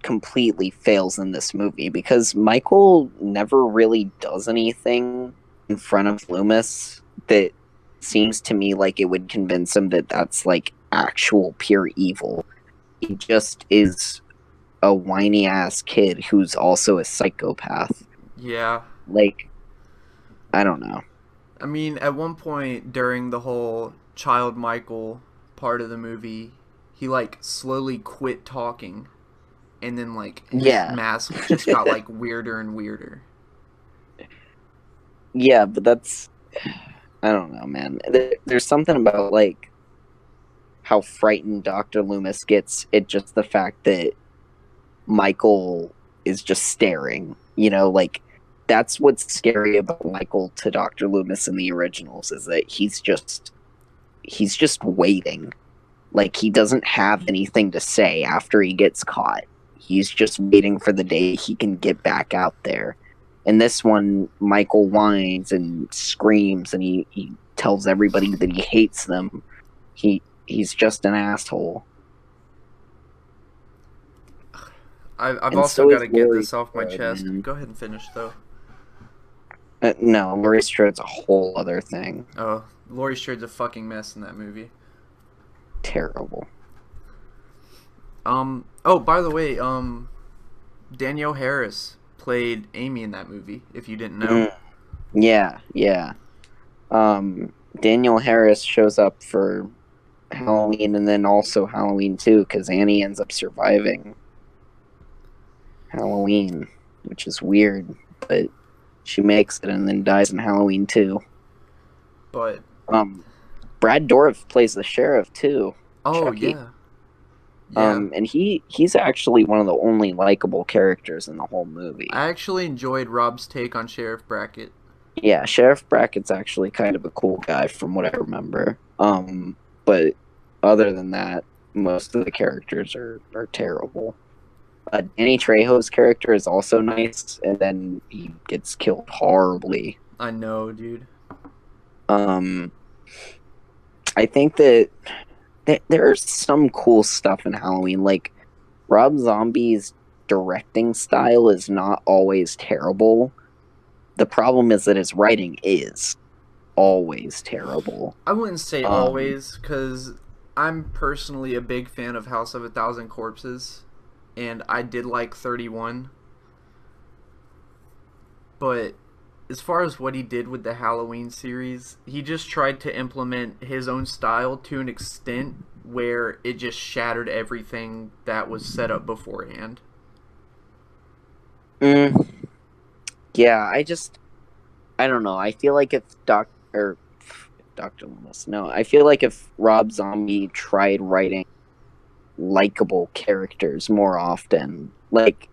completely fails in this movie because Michael never really does anything in front of Loomis that seems to me like it would convince him that that's like actual pure evil. He just is a whiny ass kid who's also a psychopath. Yeah. Like, I don't know. I mean, at one point during the whole child Michael part of the movie, he like slowly quit talking, and then like his mask just got like weirder and weirder. Yeah, but that's, I don't know, man. There's something about like how frightened Dr. Loomis gets at just the fact that Michael is just staring, you know, like that's what's scary about Michael to Dr. Loomis in the originals, is that he's just waiting. Like, he doesn't have anything to say after he gets caught. He's just waiting for the day he can get back out there. In this one, Michael whines and screams, and he tells everybody that he hates them. He's just an asshole. I've also got to get this off my chest. Go ahead and finish, though. No, Laurie Strode's a whole other thing. Oh, Laurie Strode's a fucking mess in that movie. Terrible. Oh, by the way, Danielle Harris played Amy in that movie, if you didn't know. Yeah. Danielle Harris shows up for Halloween and then also Halloween 2, because Annie ends up surviving Halloween, which is weird, but she makes it and then dies in Halloween 2. But Brad Dourif plays the sheriff too. Oh Chucky. yeah, yeah. And he's actually one of the only likable characters in the whole movie. I actually enjoyed Rob's take on Sheriff Brackett. Yeah, Sheriff Brackett's actually kind of a cool guy from what I remember. But other than that, most of the characters are terrible. Danny Trejo's character is also nice, and then he gets killed horribly. I know, dude. Um, I think that there's some cool stuff in Halloween. Like, Rob Zombie's directing style is not always terrible. The problem is that his writing is always terrible. I wouldn't say always, because I'm personally a big fan of House of a Thousand Corpses, and I did like 31. But as far as what he did with the Halloween series, he just tried to implement his own style to an extent where it just shattered everything that was set up beforehand. Yeah, I don't know. I feel like if Dr. Loomis, no, I feel like if Rob Zombie tried writing likable characters more often, like,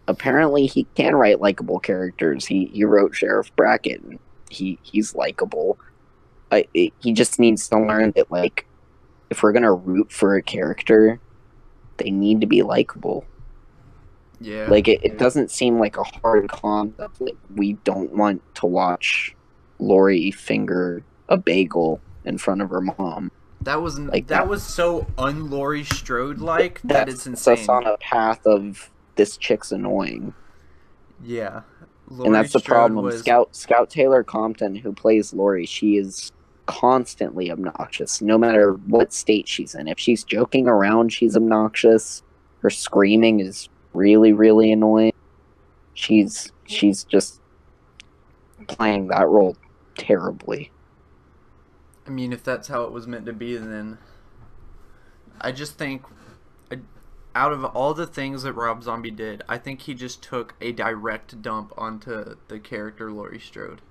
apparently he can write likable characters. He wrote Sheriff Brackett, and he's likable. He just needs to learn that, like, if we're gonna root for a character, they need to be likable. Yeah. Like, it doesn't seem like a hard concept. Like, we don't want to watch Lori finger a bagel in front of her mom. That was like that was so un-Laurie Strode like that it's insane. That's us on a path of this chick's annoying. Yeah. Laurie and that's the problem. Scout Taylor Compton, who plays Lori, she is constantly obnoxious, no matter what state she's in. If she's joking around, she's obnoxious. Her screaming is really, really annoying. She's just playing that role terribly. I mean, if that's how it was meant to be, then I just think out of all the things that Rob Zombie did, I think he just took a direct dump onto the character Laurie Strode.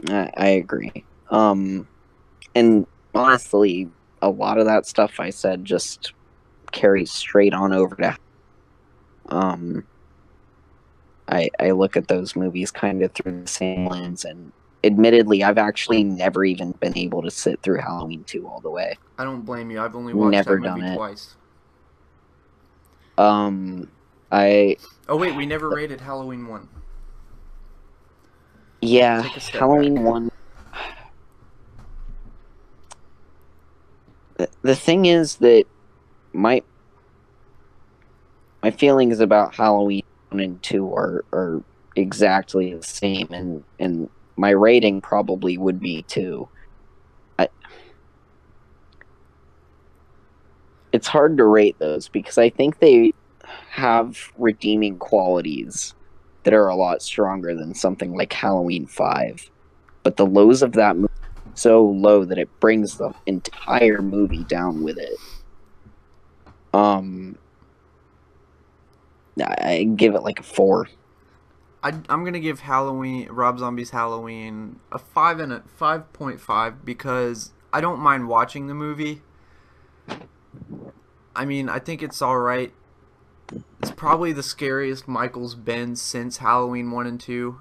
I agree. And honestly, a lot of that stuff I said just carries straight on over to I look at those movies kind of through the same lens, and admittedly, I've actually never even been able to sit through Halloween 2 all the way. I don't blame you. I've only watched that movie twice. Oh wait, we never rated Halloween 1. Yeah, Halloween back. 1. The thing is that my feelings about Halloween 1 and 2 are exactly the same, and my rating probably would be 2. It's hard to rate those because I think they have redeeming qualities that are a lot stronger than something like Halloween 5. But the lows of that movie are so low that it brings the entire movie down with it. I give it like a 4. I'm gonna give Rob Zombie's Halloween a 5 and a 5.5 because I don't mind watching the movie. I mean, I think it's alright. It's probably the scariest Michael's been since Halloween 1 and 2.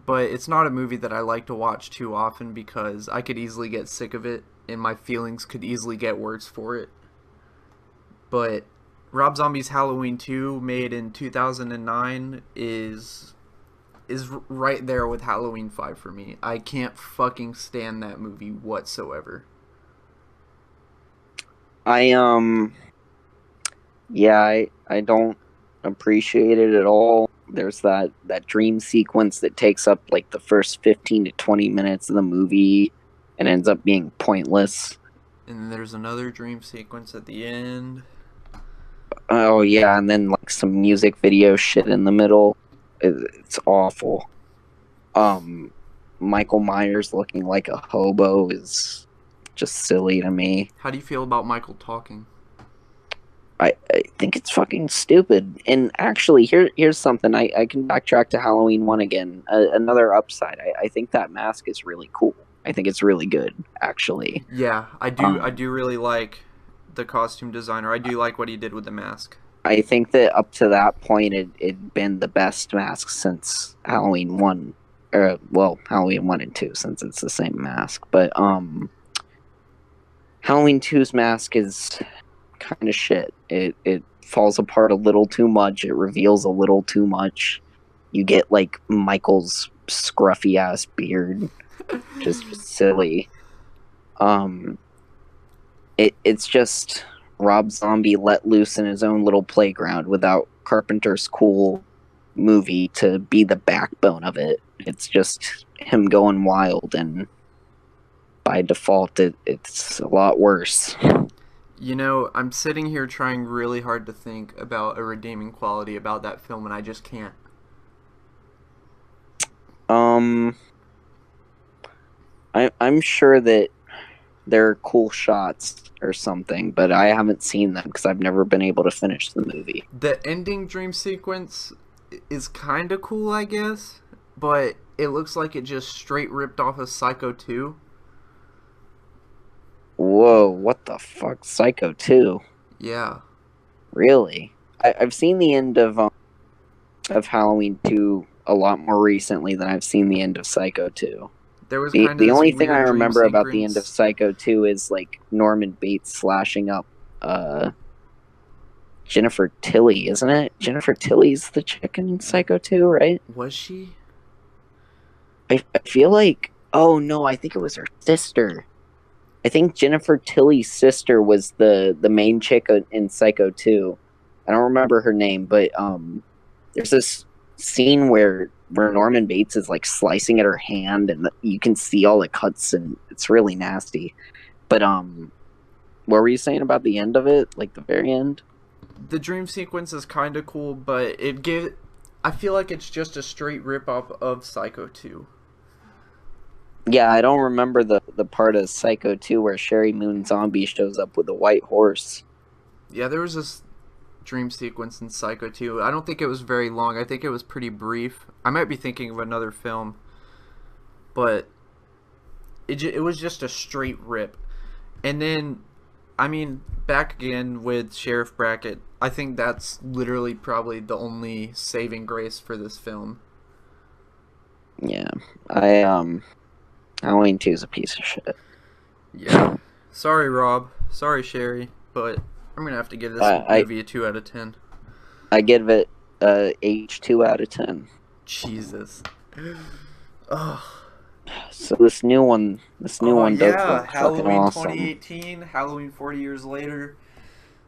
But it's not a movie that I like to watch too often because I could easily get sick of it and my feelings could easily get worse for it. But Rob Zombie's Halloween 2, made in 2009, is right there with Halloween 5 for me. I can't fucking stand that movie whatsoever. I don't appreciate it at all. There's that dream sequence that takes up like the first 15 to 20 minutes of the movie and ends up being pointless. And then there's another dream sequence at the end. Oh yeah, and then like some music video shit in the middle. It's awful. Michael Myers looking like a hobo is just silly to me. How do you feel about Michael talking? I think it's fucking stupid. And actually, here's something. I can backtrack to Halloween 1 again. Another upside. I think that mask is really cool. I think it's really good, actually. Yeah, I do Um, really like the costume designer. I do like what he did with the mask. I think that up to that point, it'd been the best mask since Halloween 1. Or, well, Halloween 1 and 2, since it's the same mask. But Halloween two's mask is kind of shit. It falls apart a little too much. It reveals a little too much. You get like Michael's scruffy ass beard, just silly. Um, it's just Rob Zombie let loose in his own little playground without Carpenter's cool movie to be the backbone of it. It's just him going wild, and by default, it's a lot worse. You know, I'm sitting here trying really hard to think about a redeeming quality about that film, and I just can't. Um, I'm sure that there are cool shots or something, but I haven't seen them because I've never been able to finish the movie. The ending dream sequence is kind of cool, I guess, but it looks like it just straight ripped off of Psycho 2. Whoa, what the fuck? Psycho 2? Yeah. Really? I've seen the end of Halloween 2 a lot more recently than I've seen the end of Psycho 2. There was The kind of the this only thing I weird dream remember about the end of sequence. Psycho 2 is like Norman Bates slashing up uh Jennifer Tilly, isn't it? Jennifer Tilly's the chick in Psycho 2, right? Was she? I feel like, oh no, I think it was her sister. I think Jennifer Tilly's sister was the main chick in Psycho 2. I don't remember her name, but there's this scene where Norman Bates is like slicing at her hand, and you can see all the cuts, and it's really nasty. But what were you saying about the end of it? Like the very end? The dream sequence is kind of cool, but it give. I feel like it's just a straight rip off of Psycho 2. Yeah, I don't remember the part of Psycho 2 where Sherry Moon Zombie shows up with a white horse. Yeah, there was this dream sequence in Psycho 2. I don't think it was very long. I think it was pretty brief. I might be thinking of another film, but it was just a straight rip. And then, I mean, back again with Sheriff Brackett. I think that's literally probably the only saving grace for this film. Yeah, I Halloween 2 is a piece of shit. Yeah. Sorry, Rob. Sorry, Sherry. But I'm going to have to give this I movie a 2 out of 10. I give it a H2 out of 10. Jesus. Ugh. So this new one Oh, does yeah. look fucking Halloween awesome. 2018. Halloween 40 years later.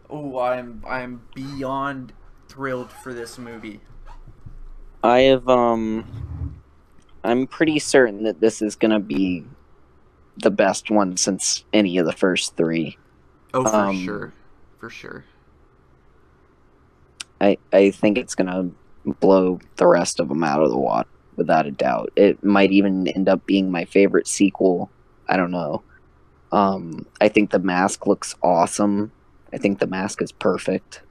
Oh, I'm beyond thrilled for this movie. I have I'm pretty certain that this is gonna be the best one since any of the first three. Oh, for Um, sure. For sure. I think it's gonna blow the rest of them out of the water without a doubt. It might even end up being my favorite sequel. I don't know. I think the mask looks awesome. I think the mask is perfect.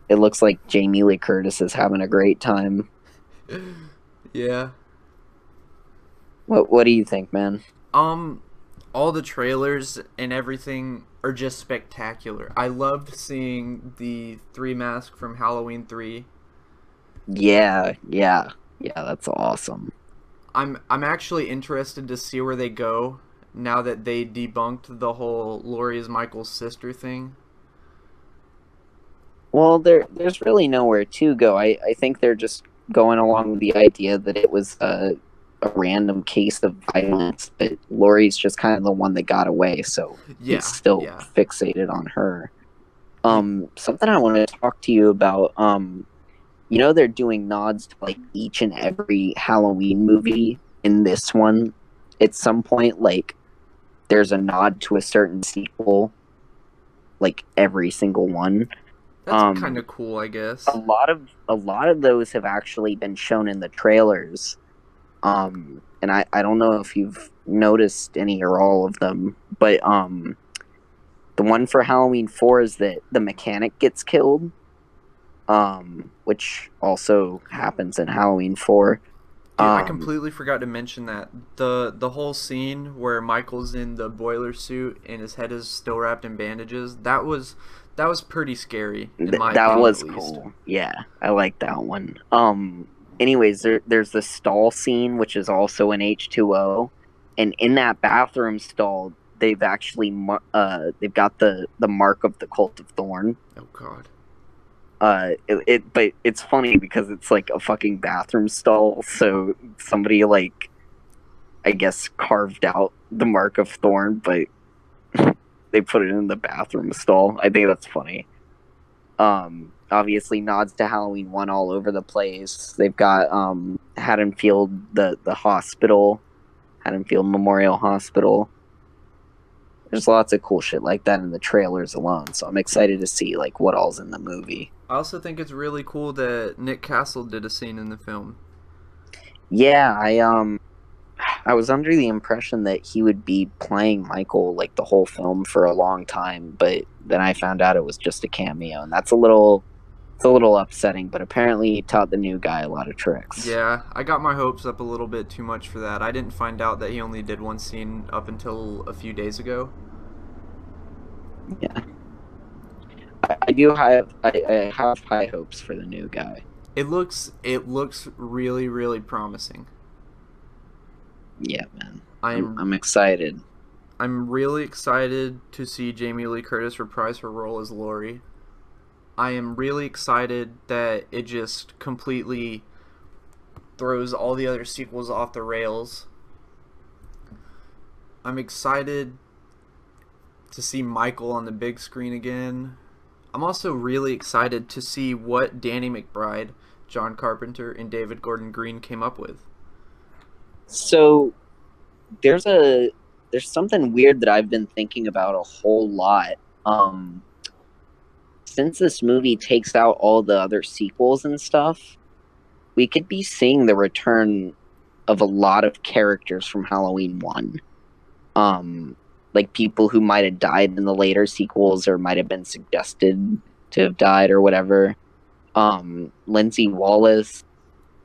It looks like Jamie Lee Curtis is having a great time. Yeah. What do you think, man? Um, all the trailers and everything are just spectacular. I loved seeing the three mask from Halloween 3. Yeah, that's awesome. I'm actually interested to see where they go now that they debunked the whole Laurie is Michael's sister thing. Well, there's really nowhere to go. I think they're just going along with the idea that it was a random case of violence, but Laurie's just kind of the one that got away, so he's Yeah, still yeah. fixated on her. Y- Something I want to talk to you about. They're doing nods to like each and every Halloween movie in this one. At some point, like there's a nod to a certain sequel, like every single one. That's kind Um, of cool, I guess. a lot of those have actually been shown in the trailers. And I don't know if you've noticed any or all of them, but The one for Halloween 4 is that the mechanic gets killed, which also happens in Halloween 4. Dude, I completely forgot to mention that the whole scene where Michael's in the boiler suit and his head is still wrapped in bandages. That was pretty scary in my That opinion, was at least. cool. Yeah, I like that one. Anyways, there's the stall scene, which is also in H2O, and in that bathroom stall, they've actually they've got the mark of the Cult of Thorn. Oh God. But it's funny because it's like a fucking bathroom stall, so somebody like, I guess, carved out the mark of Thorn, but they put it in the bathroom stall. I think that's funny. Obviously nods to Halloween 1 all over the place. They've got Haddonfield, the hospital, Haddonfield Memorial Hospital. There's lots of cool shit like that in the trailers alone, so I'm excited to see like what all's in the movie. I also think it's really cool that Nick Castle did a scene in the film. Yeah, I was under the impression that he would be playing Michael like the whole film for a long time, but then I found out it was just a cameo, and it's a little upsetting, but apparently he taught the new guy a lot of tricks. Yeah, I got my hopes up a little bit too much for that. I didn't find out that he only did one scene up until a few days ago. Yeah. I have high hopes for the new guy. It looks really, really promising. Yeah, man. I'm I'm excited. I'm really excited to see Jamie Lee Curtis reprise her role as Laurie. I am really excited that it just completely throws all the other sequels off the rails. I'm excited to see Michael on the big screen again. I'm also really excited to see what Danny McBride, John Carpenter, and David Gordon Green came up with. So there's something weird that I've been thinking about a whole lot. Since this movie takes out all the other sequels and stuff, we could be seeing the return of a lot of characters from Halloween 1. Like people who might have died in the later sequels or might have been suggested to have died or whatever. Lindsay Wallace,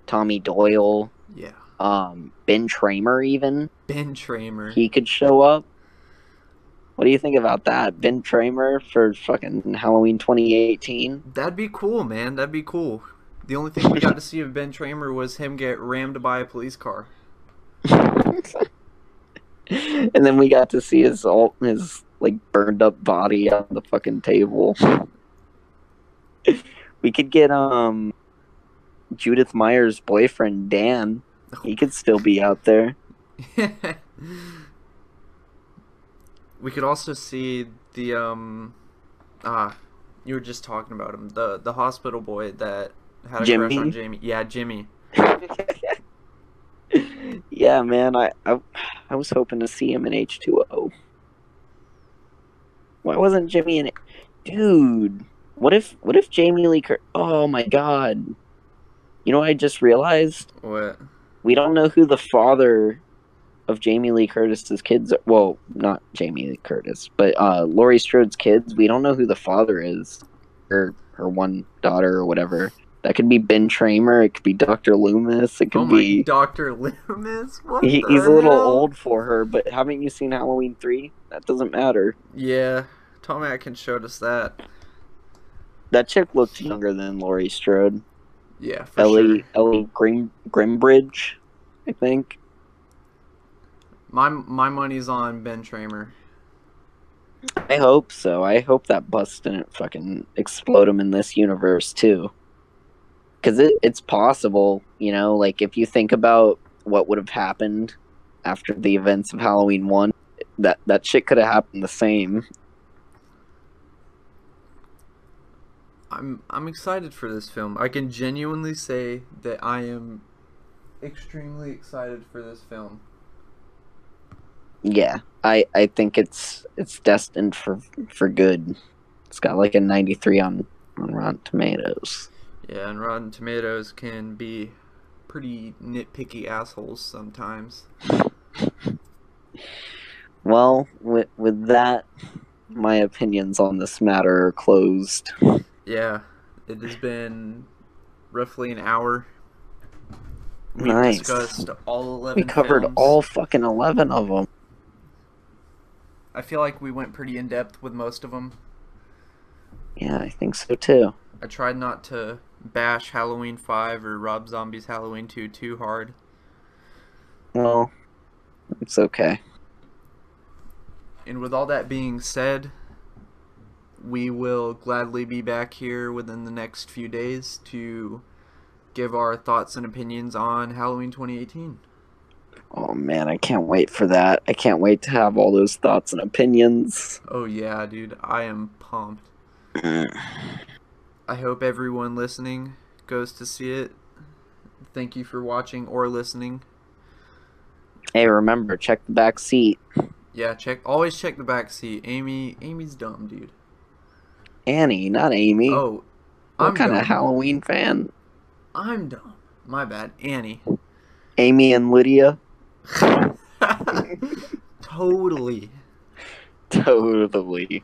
Tommy Doyle, Yeah. Ben Tramer even. Ben Tramer. He could show up. What do you think about that? Ben Tramer for fucking Halloween 2018? That'd be cool, man. That'd be cool. The only thing we got to see of Ben Tramer was him get rammed by a police car. And then we got to see his like burned up body on the fucking table. We could get Judith Meyer's boyfriend Dan. He could still be out there. We could also see the you were just talking about him, the hospital boy that had a crush on Jamie. Yeah, Jimmy. Yeah, man, I was hoping to see him in H2O. Why wasn't Jimmy in it? Dude, what if Jamie Lee Curtis... Oh my god. You know what I just realized? What? We don't know who the father of Jamie Lee Curtis's kids are. Well, not Jamie Lee Curtis, but Laurie Strode's kids. We don't know who the father is. Her one daughter or whatever. That could be Ben Tramer. It could be Dr. Loomis. It could be Dr. Loomis. What? He's a little old for her, but haven't you seen Halloween 3? That doesn't matter. Yeah, Tom Atkins showed us that. That chick looked younger than Laurie Strode. Yeah, for sure. Ellie Grimbridge, I think. My money's on Ben Tramer. I hope so. I hope that bus didn't fucking explode him in this universe too. Because it's possible, you know, like if you think about what would have happened after the events of Halloween 1, that shit could have happened the same. I'm excited for this film. I can genuinely say that I am extremely excited for this film. Yeah, I think it's destined for good. It's got like a 93 on Rotten Tomatoes. Yeah, and Rotten Tomatoes can be pretty nitpicky assholes sometimes. Well, with that, my opinions on this matter are closed. Yeah, it has been roughly an hour. We Nice. discussed all 11 We covered films. all fucking 11 of them. I feel like we went pretty in depth with most of them. Yeah, I think so too. I tried not to bash Halloween 5 or Rob Zombie's Halloween 2 too hard. Well, it's okay. And with all that being said, we will gladly be back here within the next few days to give our thoughts and opinions on Halloween 2018. Oh man, I can't wait for that. I can't wait to have all those thoughts and opinions. Oh yeah, dude, I am pumped. I hope everyone listening goes to see it. Thank you for watching or listening. Hey, remember, check the back seat. Yeah, always check the back seat. Amy's dumb, dude. Annie, not Amy. Oh, what kind dumb. of Halloween fan? I'm dumb. My bad. Annie. Amy and Lydia? Totally. Totally.